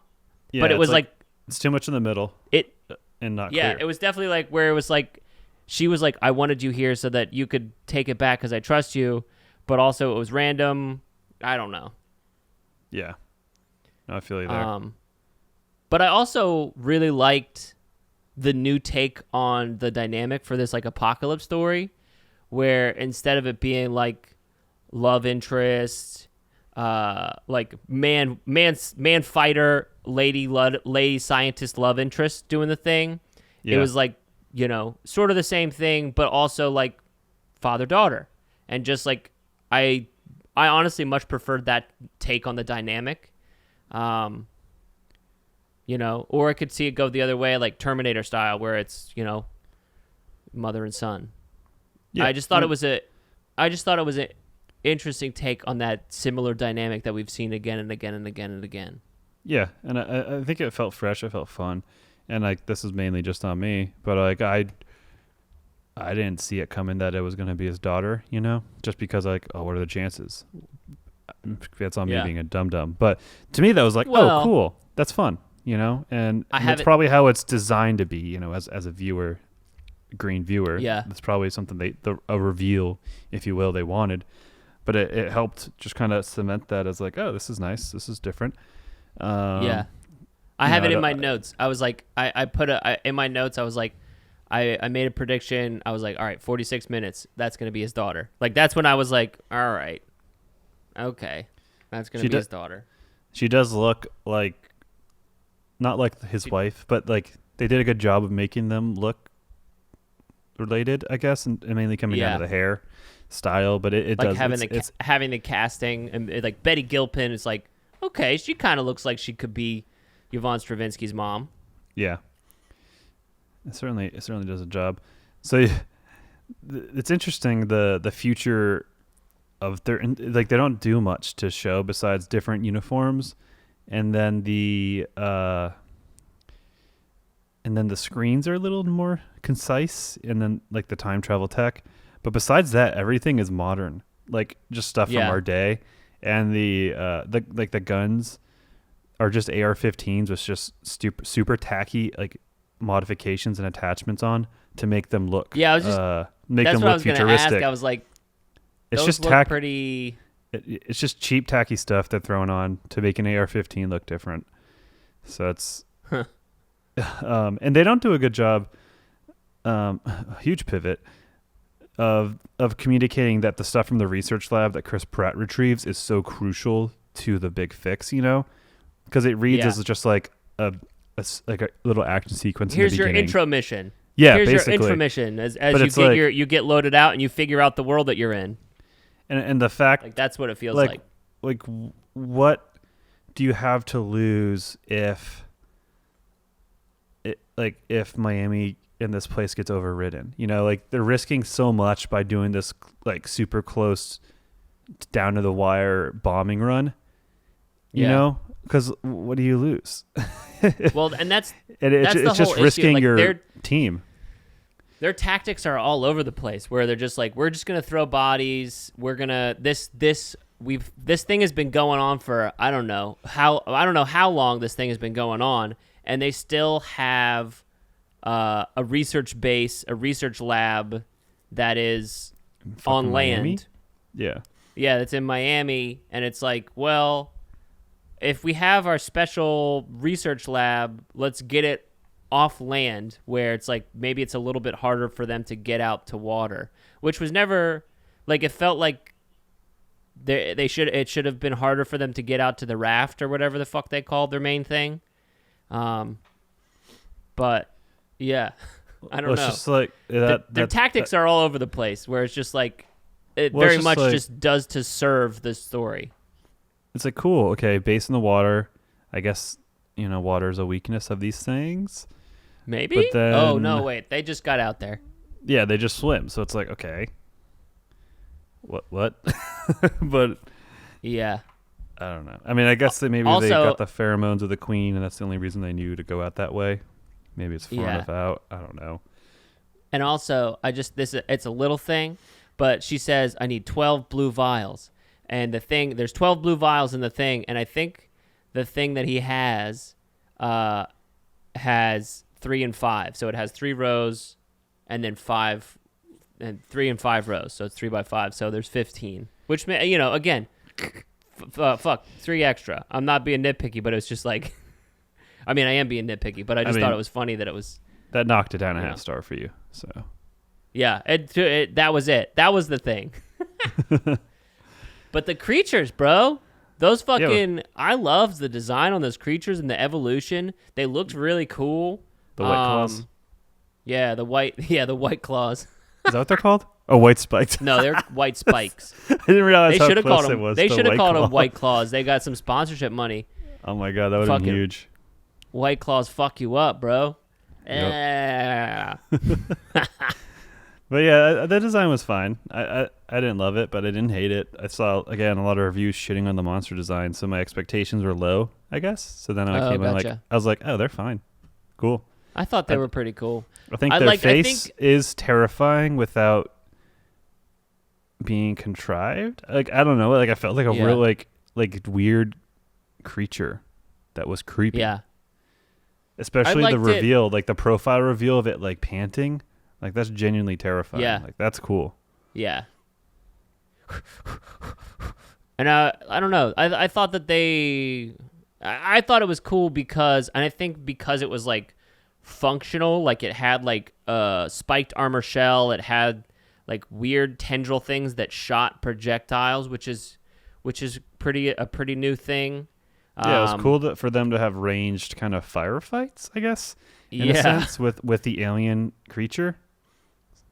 Yeah, but it was like it's too much in the middle. And not yeah, clear. it was definitely like where it was like she was like, "I wanted you here so that you could take it back because I trust you," but also it was random. I don't know. Yeah, no, I feel you there. But I also really liked the new take on the dynamic for this like apocalypse story, where instead of it being like love interest, like man fighter, lady scientist love interest doing the thing, it was like, you know, sort of the same thing, but also like father daughter, and just like I honestly much preferred that take on the dynamic. You know, or I could see it go the other way, like Terminator style, where it's, you know, mother and son. Yeah, I just thought it was an interesting take on that similar dynamic that we've seen again and again and again and again. Yeah, and I think it felt fresh. It felt fun, and like this is mainly just on me, but like I didn't see it coming that it was going to be his daughter. You know, just because like, oh, what are the chances? That's on me being a dum-dum. But to me, that was like, oh, cool, that's fun. You know, and that's probably how it's designed to be, you know, as a viewer, green viewer. Yeah. That's probably something a reveal, if you will, they wanted. But it helped just kind of cement that as like, oh, this is nice. This is different. I have it in my notes. I was like, I put in my notes, I was like, I made a prediction. I was like, all right, 46 minutes. That's going to be his daughter. Like, that's when I was like, all right. Okay. That's going to be his daughter. She does look like, not like his wife, but like they did a good job of making them look related, I guess, and mainly coming down to the hair style. But it like does having the casting and like Betty Gilpin is like, okay, she kind of looks like she could be Yvonne Stravinsky's mom. Yeah, it certainly does a job. So it's interesting the future of like they don't do much to show besides different uniforms. And then the screens are a little more concise, and then like the time travel tech. But besides that, everything is modern, like just stuff from our day. And the guns are just AR-15s with just super tacky like modifications and attachments on to make them look I was just make that's them what look I was futuristic. Gonna ask. I was like, it's those just look pretty. It's just cheap, tacky stuff they're throwing on to make an AR-15 look different. So it's, and they don't do a good job. A huge pivot of communicating that the stuff from the research lab that Chris Pratt retrieves is so crucial to the big fix. You know, because it reads as just like a little action sequence. Here's in the your beginning. intro mission. Yeah, here's basically. your intro mission as you get loaded out and you figure out the world that you're in. And the fact, like that's what it feels like. Like, what do you have to lose if Miami and this place gets overridden? You know, like they're risking so much by doing this like super close, down to the wire bombing run. You know, because what do you lose? Well, and that's it's the just whole risking issue. Like, your team. Their tactics are all over the place where they're just like, we're just going to throw bodies. We're going to this thing has been going on for I don't know how long this thing has been going on, and they still have a research base, a research lab that is on Miami? land. Yeah. Yeah, that's in Miami, and it's like, well, if we have our special research lab, let's get it off land where it's like maybe it's a little bit harder for them to get out to water, which was never like it felt like it should have been harder for them to get out to the raft or whatever the fuck they called their main thing. But yeah, I don't know. It's just like their tactics are all over the place where it's just like it very much just does to serve the story. It's like, cool, okay, base in the water. I guess, you know, water is a weakness of these things. Maybe? Oh, no, wait. They just got out there. Yeah, they just swim. So it's like, okay. What? But yeah. I don't know. I mean, I guess that maybe Also, they got the pheromones of the queen, and that's the only reason they knew to go out that way. Maybe it's far enough out. I don't know. And also, it's a little thing, but she says, I need 12 blue vials. And there's 12 blue vials in the thing, and I think the thing that he has 3 and 5. So it has 3 rows and then 5, and 3 and 5 rows. So it's 3 by 5. So there's 15, which, again, fuck, 3 extra. I'm not being nitpicky, but it's just like, I mean, I am being nitpicky, but I thought it was funny that it was. That knocked it down a half star for you. So. Yeah, that was it. That was the thing. But the creatures, bro, those fucking, I loved the design on those creatures and the evolution. They looked really cool. The white claws? Yeah, the white claws. Is that what they're called? Oh, white spikes. No, they're white spikes. I didn't realize how close it was. They should have called them white claws. They got some sponsorship money. Oh my God, that would have been huge. White claws fuck you up, bro. Yep. But yeah, the design was fine. I didn't love it, but I didn't hate it. I saw, again, a lot of reviews shitting on the monster design, so my expectations were low, I guess. So then I came in I was like, oh, they're fine. Cool. I thought they were pretty cool. I think their face is terrifying without being contrived. Like, I don't know. Like, I felt like a real, like weird creature that was creepy. Yeah. Especially the reveal, like the profile reveal of it, like panting. Like, that's genuinely terrifying. Yeah. Like, that's cool. Yeah. And I don't know. I thought that I thought it was cool because, and I think because it was like functional, like it had like a spiked armor shell, it had like weird tendril things that shot projectiles, which is a pretty new thing. Yeah, it was cool for them to have ranged kind of firefights, I guess, in a sense, with the alien creature.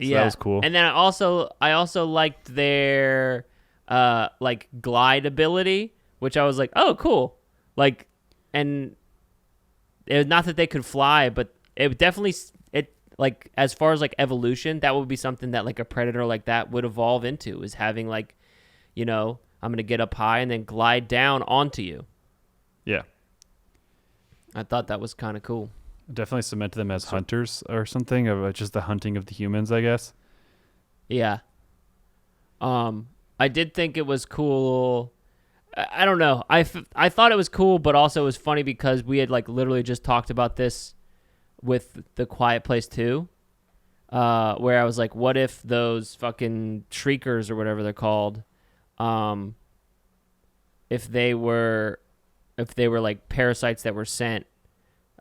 So that was cool. And then I also liked their like glide ability, which I was like, oh, cool. Like, and it was not that they could fly, but it definitely like, as far as like evolution, that would be something that like a predator like that would evolve into, is having like, I'm gonna get up high and then glide down onto you. Yeah. I thought that was kind of cool. Definitely cement them as hunters or something, of just the hunting of the humans, I guess. Yeah. I did think it was cool. I don't know. I thought it was cool, but also it was funny because we had like literally just talked about this with The Quiet Place 2, where I was like, what if those fucking shriekers or whatever they're called, if they were like parasites that were sent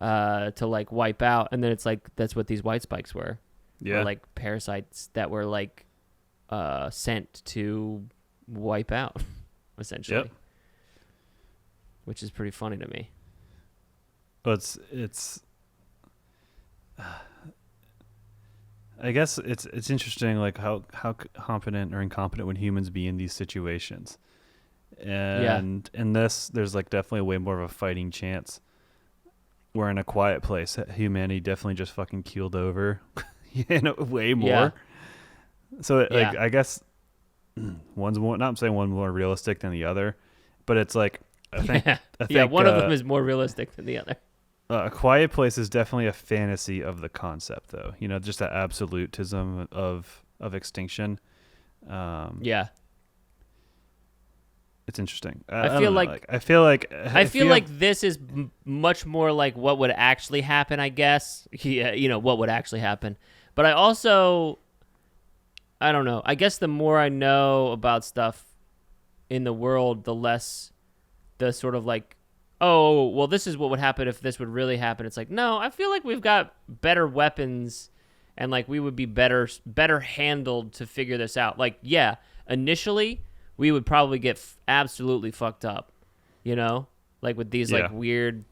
to like wipe out, and then it's like that's what these white spikes were. Yeah, or like parasites that were like sent to wipe out, essentially. Yep. Which is pretty funny to me. But it's I guess it's interesting, like how competent or incompetent would humans be in these situations. And in this, there's like definitely way more of a fighting chance. Where in A Quiet Place, humanity definitely just fucking keeled over, way more. Yeah. So like, I guess one's more. Not saying one's more realistic than the other, but it's like I think one of them is more realistic than the other. A Quiet Place is definitely a fantasy of the concept, though. Just that absolutism of extinction. It's interesting. I feel like this is much more like what would actually happen, I guess. What would actually happen. But I don't know. I guess the more I know about stuff in the world, the less the sort of like, oh, well, this is what would happen if this would really happen. It's like, no, I feel like we've got better weapons and like we would be better handled to figure this out. Like, yeah, initially we would probably get absolutely fucked up, like with these like weird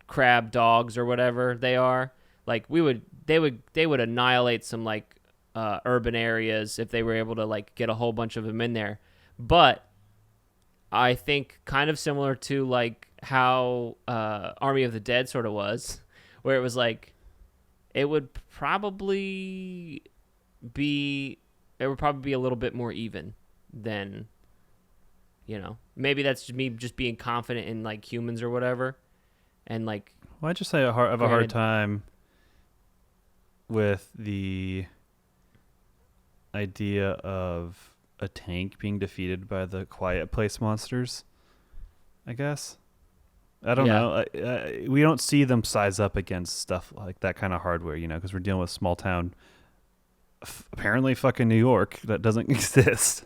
crab dogs or whatever they are. Like they would annihilate some like urban areas if they were able to like get a whole bunch of them in there. But I think kind of similar to like how Army of the Dead sort of was, where it was like it would probably be a little bit more even than, maybe that's just me just being confident in like humans or whatever. And like, well, I just say I have a hard time with the idea of a tank being defeated by the Quiet Place monsters, I guess. I don't know. We don't see them size up against stuff like that kind of hardware, because we're dealing with small town, apparently fucking New York that doesn't exist.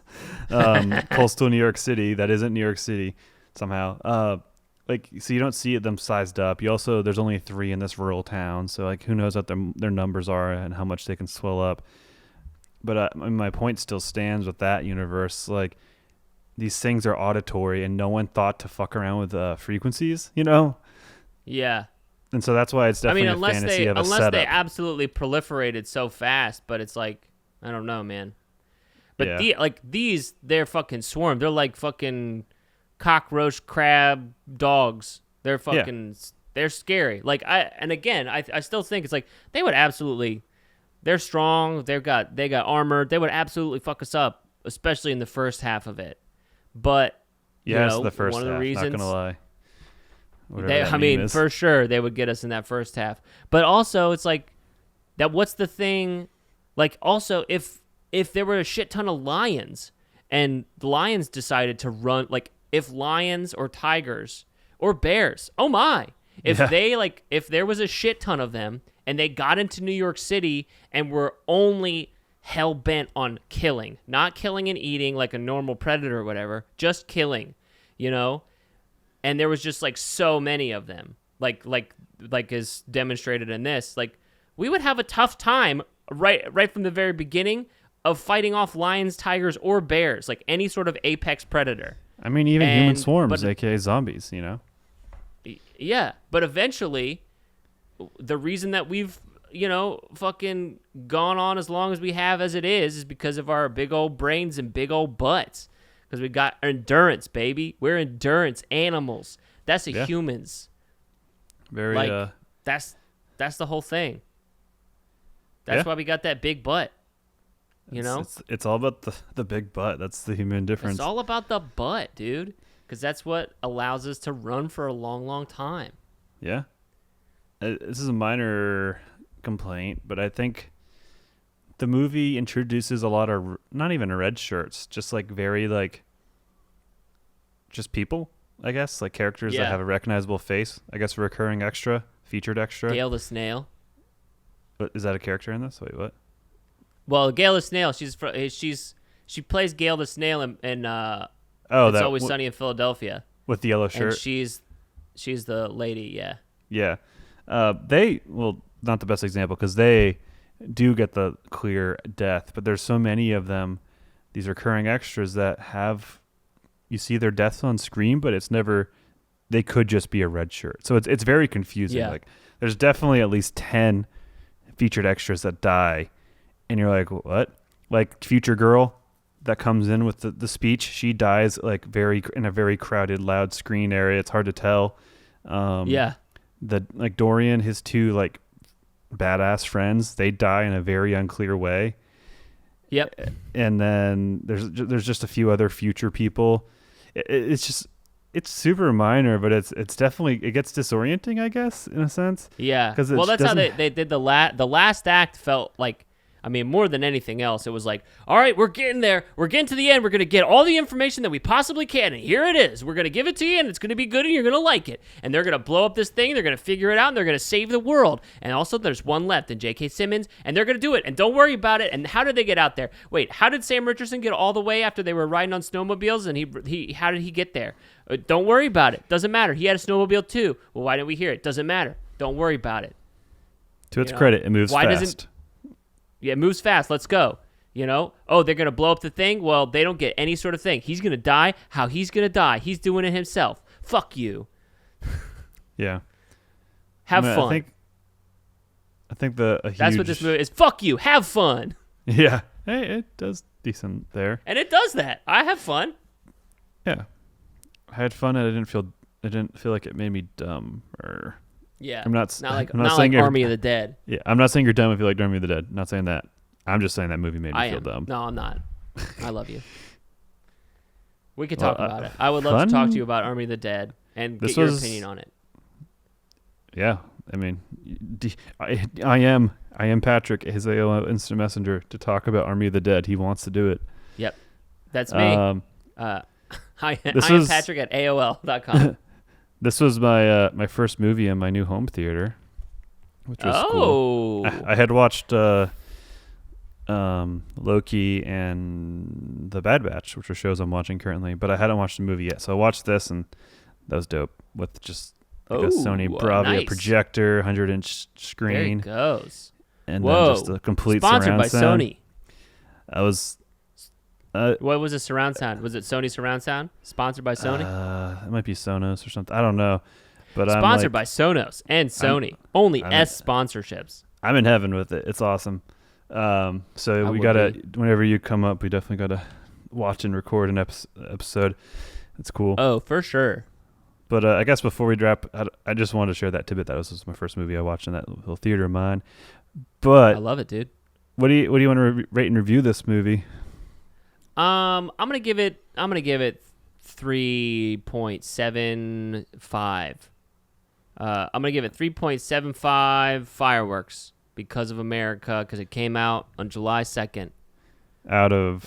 Coastal New York City that isn't New York City somehow. So you don't see them sized up. There's only 3 in this rural town, so like who knows what their numbers are and how much they can swell up. But my point still stands with that universe. Like, these things are auditory, and no one thought to fuck around with frequencies, Yeah. And so that's why it's definitely a fantasy of a setup. Unless they absolutely proliferated so fast, but it's like, I don't know, man. But they're fucking swarm. They're like fucking cockroach crab dogs. They're fucking, they're scary. Like, I still think it's like, they would absolutely, they're strong. They got armor. They would absolutely fuck us up, especially in the first half of it. But the first one of the half, reasons, not gonna lie. For sure they would get us in that first half. But also, it's like that. What's the thing? Like, also, if there were a shit ton of lions and the lions decided to run, like if lions or tigers or bears, oh my, if there was a shit ton of them and they got into New York City and were only hell bent on killing, not killing and eating like a normal predator or whatever, just killing, and there was just like so many of them, like is demonstrated in this, like we would have a tough time right from the very beginning of fighting off lions, tigers, or bears, like any sort of apex predator. I mean, even human swarms, aka zombies, Yeah, but eventually, the reason that we've fucking gone on as long as we have as it is because of our big old brains and big old butts. Because we got endurance, baby. We're endurance animals. That's humans. Very, that's the whole thing. That's why we got that big butt. It's all about the big butt. That's the human difference. It's all about the butt, dude. Because that's what allows us to run for a long, long time. Yeah. This is a minor complaint, but I think the movie introduces a lot of not even red shirts, just like very like just people, I guess, like characters that have a recognizable face. I guess a recurring extra, featured extra. Gail the Snail. But is that a character in this? Wait, what? Well, Gail the Snail, she plays Gail the Snail in It's Always Sunny in Philadelphia with the yellow shirt. And she's the lady, yeah. Yeah. Not the best example because they do get the clear death, but there's so many of them, these recurring extras that you see their deaths on screen, but it's never, they could just be a red shirt. So it's very confusing. Yeah. Like there's definitely at least 10 featured extras that die and you're like, what? Like Future Girl that comes in with the speech, she dies like in a very crowded, loud screen area. It's hard to tell. Dorian, his 2 like badass friends, they die in a very unclear way. Yep. And then there's just a few other future people. It's super minor, but it's definitely, it gets disorienting, I guess, in a sense. Yeah. Well, that's how they did the last act. Felt like, I mean, more than anything else, it was like, all right, we're getting there. We're getting to the end. We're going to get all the information that we possibly can. And here it is. We're going to give it to you, and it's going to be good, and you're going to like it. And they're going to blow up this thing. They're going to figure it out, and they're going to save the world. And also, there's one left in J.K. Simmons, and they're going to do it. And don't worry about it. And how did they get out there? Wait, how did Sam Richardson get all the way after they were riding on snowmobiles? And how did he get there? Don't worry about it. Doesn't matter. He had a snowmobile, too. Well, why didn't we hear it? Doesn't matter. Don't worry about it. To its credit, it moves fast. Yeah, it moves fast. Let's go. Oh, they're going to blow up the thing? Well, they don't get any sort of thing. He's going to die. How he's going to die? He's doing it himself. Fuck you. Yeah. Have fun. I think that's what this movie is. Fuck you. Have fun. Yeah. Hey, it does decent there. And it does that. I have fun. Yeah. I had fun and I didn't feel like it made me dumb or... Yeah, I'm not like Army of the Dead. Yeah, I'm not saying you're dumb if you like Army of the Dead. I'm not saying that. I'm just saying that movie made me feel dumb. No, I'm not. I love you. We could talk about it. I would love to talk to you about Army of the Dead and get your opinion on it. Yeah, I mean, I am Patrick, his AOL Instant Messenger, to talk about Army of the Dead. He wants to do it. Yep, that's me. I am Patrick at AOL.com. This was my first movie in my new home theater, which was cool. I had watched Loki and The Bad Batch, which are shows I'm watching currently, but I hadn't watched the movie yet. So I watched this, and that was dope with just a Sony Bravia projector, 100-inch screen. There it goes. And then just a complete Sponsored by sound. Sony. I was... what was the surround sound? Was it Sony surround sound? Sponsored by Sony? It might be Sonos or something. I don't know. But Sponsored by Sonos and Sony. Only S sponsorships. I'm in heaven with it. It's awesome. So we gotta, whenever you come up, we definitely gotta watch and record an episode. It's cool. Oh, for sure. But I guess before we wrap, I just wanted to share that tidbit. That was my first movie I watched in that little theater of mine. But I love it, dude. What do you want to rate and review this movie? I'm gonna give it 3.75. I'm gonna give it 3.75 fireworks because of America, because it came out on July 2nd. Out of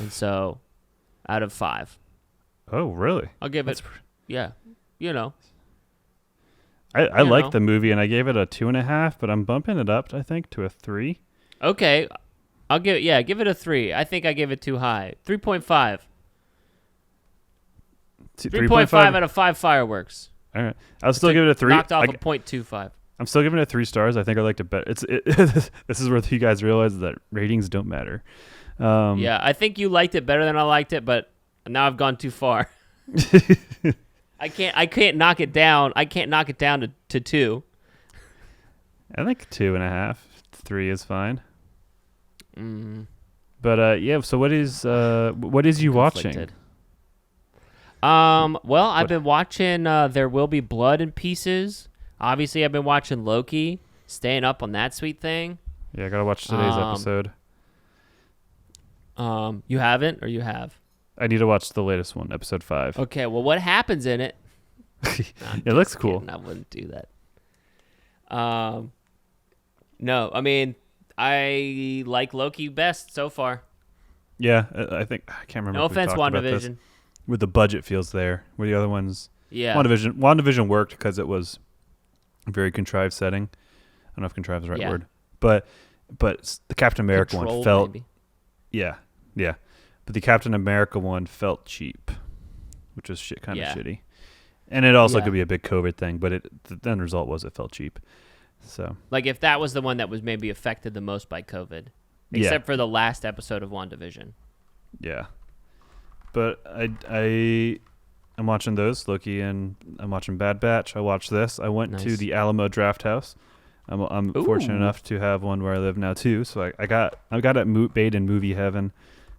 5. Oh, really? I'll give it. Yeah, I like the movie, and I gave it a 2.5, but I'm bumping it up, I think, to a 3. Okay, I'll give it a 3. I think I gave it too high. 3.5. 3.5 out of 5 fireworks. All right, I'll still give it a 3. Knocked off a 0.25. I'm still giving it 3 stars. I think I liked it better. This is where you guys realize that ratings don't matter. Yeah, I think you liked it better than I liked it, but now I've gone too far. I can't knock it down. I can't knock it down to 2. I think 2.5, 3 is fine. But yeah. So what is you watching? Well, I've been watching There Will Be Blood in Pieces. Obviously, I've been watching Loki, staying up on that sweet thing. Yeah, I gotta watch today's episode. You haven't, or you have? I need to watch the latest one, episode 5. Okay, well, what happens in it? It looks cool. I wouldn't do that. No, I mean, I like Loki best so far. Yeah, I think I can't remember. No offense, WandaVision. Where the budget feels there, where the other ones. Yeah. WandaVision worked because it was a very contrived setting. I don't know if contrived is the right word, but the Captain America one felt. Maybe. Yeah. But the Captain America one felt cheap, which was kind of shitty. And it also could be a big COVID thing, but the end result was it felt cheap. So, like, if that was the one that was maybe affected the most by COVID, except for the last episode of WandaVision. Yeah. But I'm watching those, Loki, and I'm watching Bad Batch. I watched this. I went to the Alamo Draft House. I'm fortunate enough to have one where I live now too. So I got it bait in movie heaven.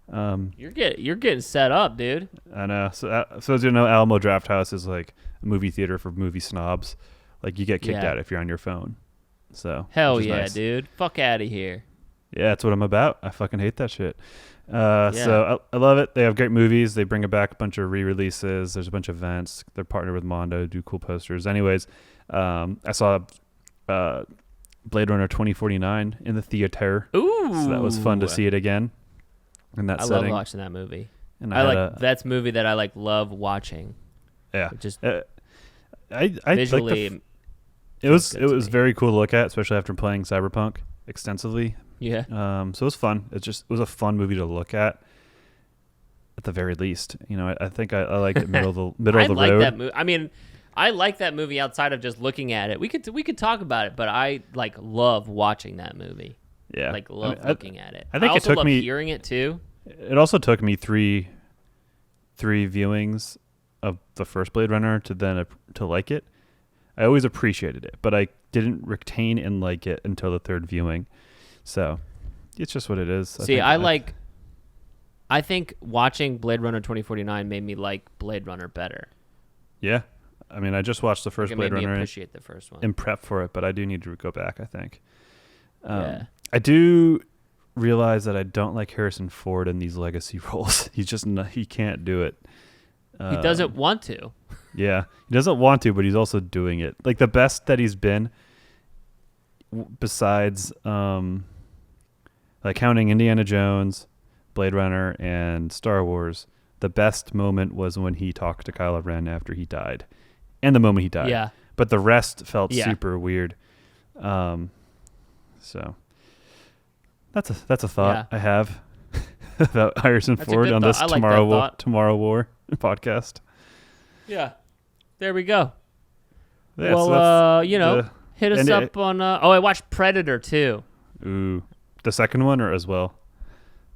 You're getting set up, dude. I know. So as you know, Alamo Draft House is like a movie theater for movie snobs. Like, you get kicked out if you're on your phone. So hell yeah, nice. Dude. Fuck out of here. Yeah, that's what I'm about. I fucking hate that shit. So I love it. They have great movies. They bring back a bunch of re-releases. There's a bunch of events. They're partnered with Mondo, do cool posters. Anyways, I saw Blade Runner 2049 in the theater. Ooh, so that was fun to see it again in that setting. I love watching that movie. And that's a movie that I love watching. Yeah, just I visually. It was very cool to look at, especially after playing Cyberpunk extensively. Yeah. So it was fun. It was a fun movie to look at the very least. I think I liked it middle of the road. That movie. I mean, I like that movie outside of just looking at it. We could talk about it, but I love watching that movie. Yeah. Looking at it. I think I also it took love me hearing it too. It also took me three viewings of the first Blade Runner to like it. I always appreciated it, but I didn't retain and like it until the third viewing. So it's just what it is. I think watching Blade Runner 2049 made me like Blade Runner better. Yeah. I mean, I just watched the first Blade Runner. I appreciate the first one. And prep for it, but I do need to go back, I think. Yeah. I do realize that I don't like Harrison Ford in these legacy roles. He can't do it. He doesn't want to. Yeah, he doesn't want to, but he's also doing it. Like the best that he's been, besides like counting Indiana Jones, Blade Runner, and Star Wars, the best moment was when he talked to Kylo Ren after he died, and the moment he died. Yeah. But the rest felt super weird. So that's a thought I have about Harrison Ford on this Tomorrow War podcast. Yeah. There we go. Yeah, well, hit us up on... I watched Predator, too. Ooh. The second one or as well?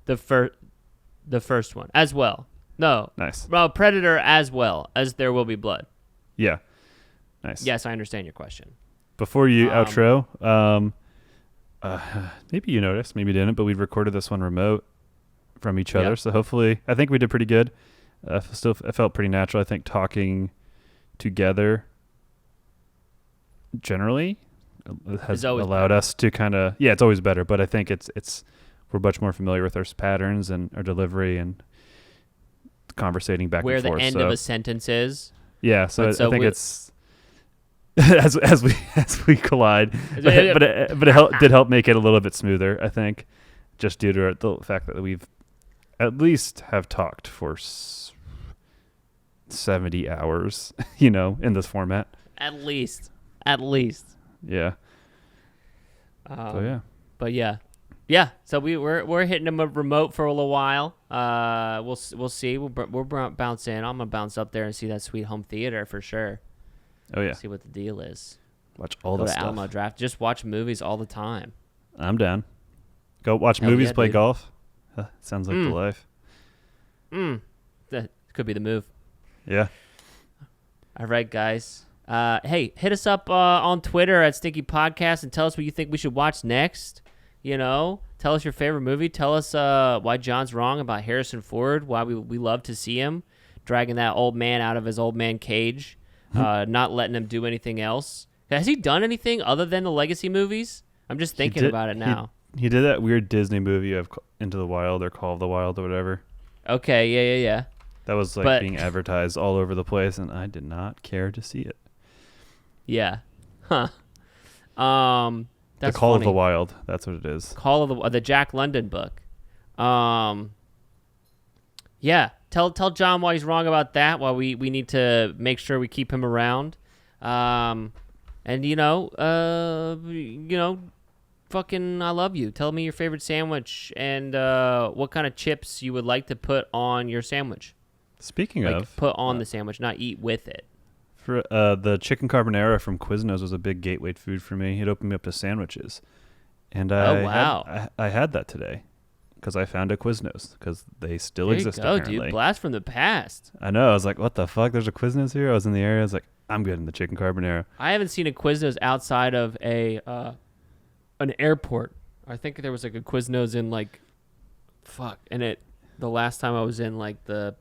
The first one. As well. No. Nice. Well, Predator as well as There Will Be Blood. Yeah. Nice. Yes, I understand your question. Before you outro, maybe you noticed, maybe you didn't, but we recorded this one remote from each other. So hopefully, I think we did pretty good. It felt pretty natural. I think talking together generally has allowed us to kind of, it's always better, but I think we're much more familiar with our patterns and our delivery and conversating back and forth. Where the end of a sentence is. Yeah, so I think it's as we collide, but it did help make it a little bit smoother, I think, just due to the fact that we've at least have talked for 70 hours, in this format. At least. Yeah. But yeah. So we're hitting them a remote for a little while. We'll see. We'll bounce in. I'm gonna bounce up there and see that sweet home theater for sure. Oh yeah. See what the deal is. Watch all the stuff. Alamo Draft. Just watch movies all the time. I'm down. Go watch movies, play golf. Sounds like the life. That could be the move. Yeah. All right, guys. Hey, hit us up on Twitter at Stinky Podcast and tell us what you think we should watch next. Tell us your favorite movie. Tell us why John's wrong about Harrison Ford, why we love to see him dragging that old man out of his old man cage, not letting him do anything else. Has he done anything other than the Legacy movies? I'm just thinking about it now. He did that weird Disney movie of Into the Wild or Call of the Wild or whatever. Okay, yeah. That was being advertised all over the place, and I did not care to see it. Yeah. Huh. The That's Call funny. of the Wild. That's what it is. Call of the Jack London book. Yeah. Tell John why he's wrong about that. Why we need to make sure we keep him around. And fucking I love you. Tell me your favorite sandwich and what kind of chips you would like to put on your sandwich. Speaking of, put on the sandwich, not eat with it. For the chicken carbonara from Quiznos was a big gateway food for me. It opened me up to sandwiches, and I had that today because I found a Quiznos because they still exist. There you go, apparently. dude. Blast from the past. I know. I was like, what the fuck? There's a Quiznos here. I was in the area. I was like, I'm getting the chicken carbonara. I haven't seen a Quiznos outside of an airport. I think there was a Quiznos in the last time I was in the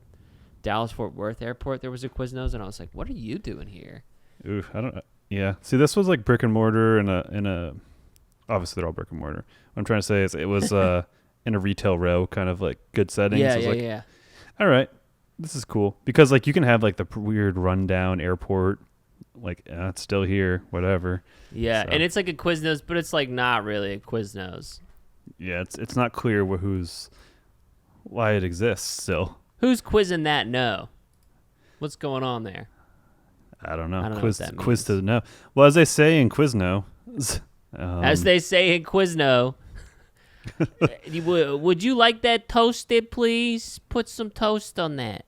Dallas-Fort Worth airport, there was a Quiznos, and I was like, what are you doing here? Ooh, I don't know. Yeah. See, this was brick and mortar in a obviously they're all brick and mortar. What I'm trying to say is it was in a retail row, kind of good settings. Yeah. All right, this is cool because you can have the weird rundown airport, it's still here, whatever. Yeah, so. And it's like a Quiznos, but it's not really a Quiznos. Yeah, it's not clear why it exists still. Who's quizzing that? No. What's going on there? I don't know. I don't know what that means. Quiz to know. Well, as they say in Quizno. As they say in Quizno. Would you like that toasted, please? Put some toast on that.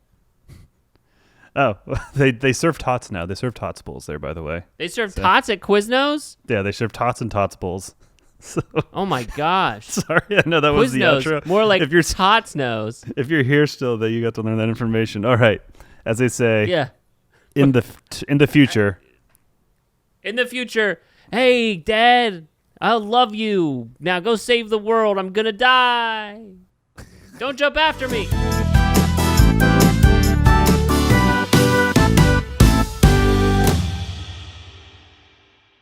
Oh, they serve tots now. They serve tots bowls there, by the way. They serve tots at Quiznos? Yeah, they serve tots and tots bowls. So, oh my gosh! Sorry, I know that was the outro. More like if you're tots knows. If you're here still, that you got to learn that information. All right, as they say, in the future. In the future, hey Dad, I love you. Now go save the world. I'm gonna die. Don't jump after me.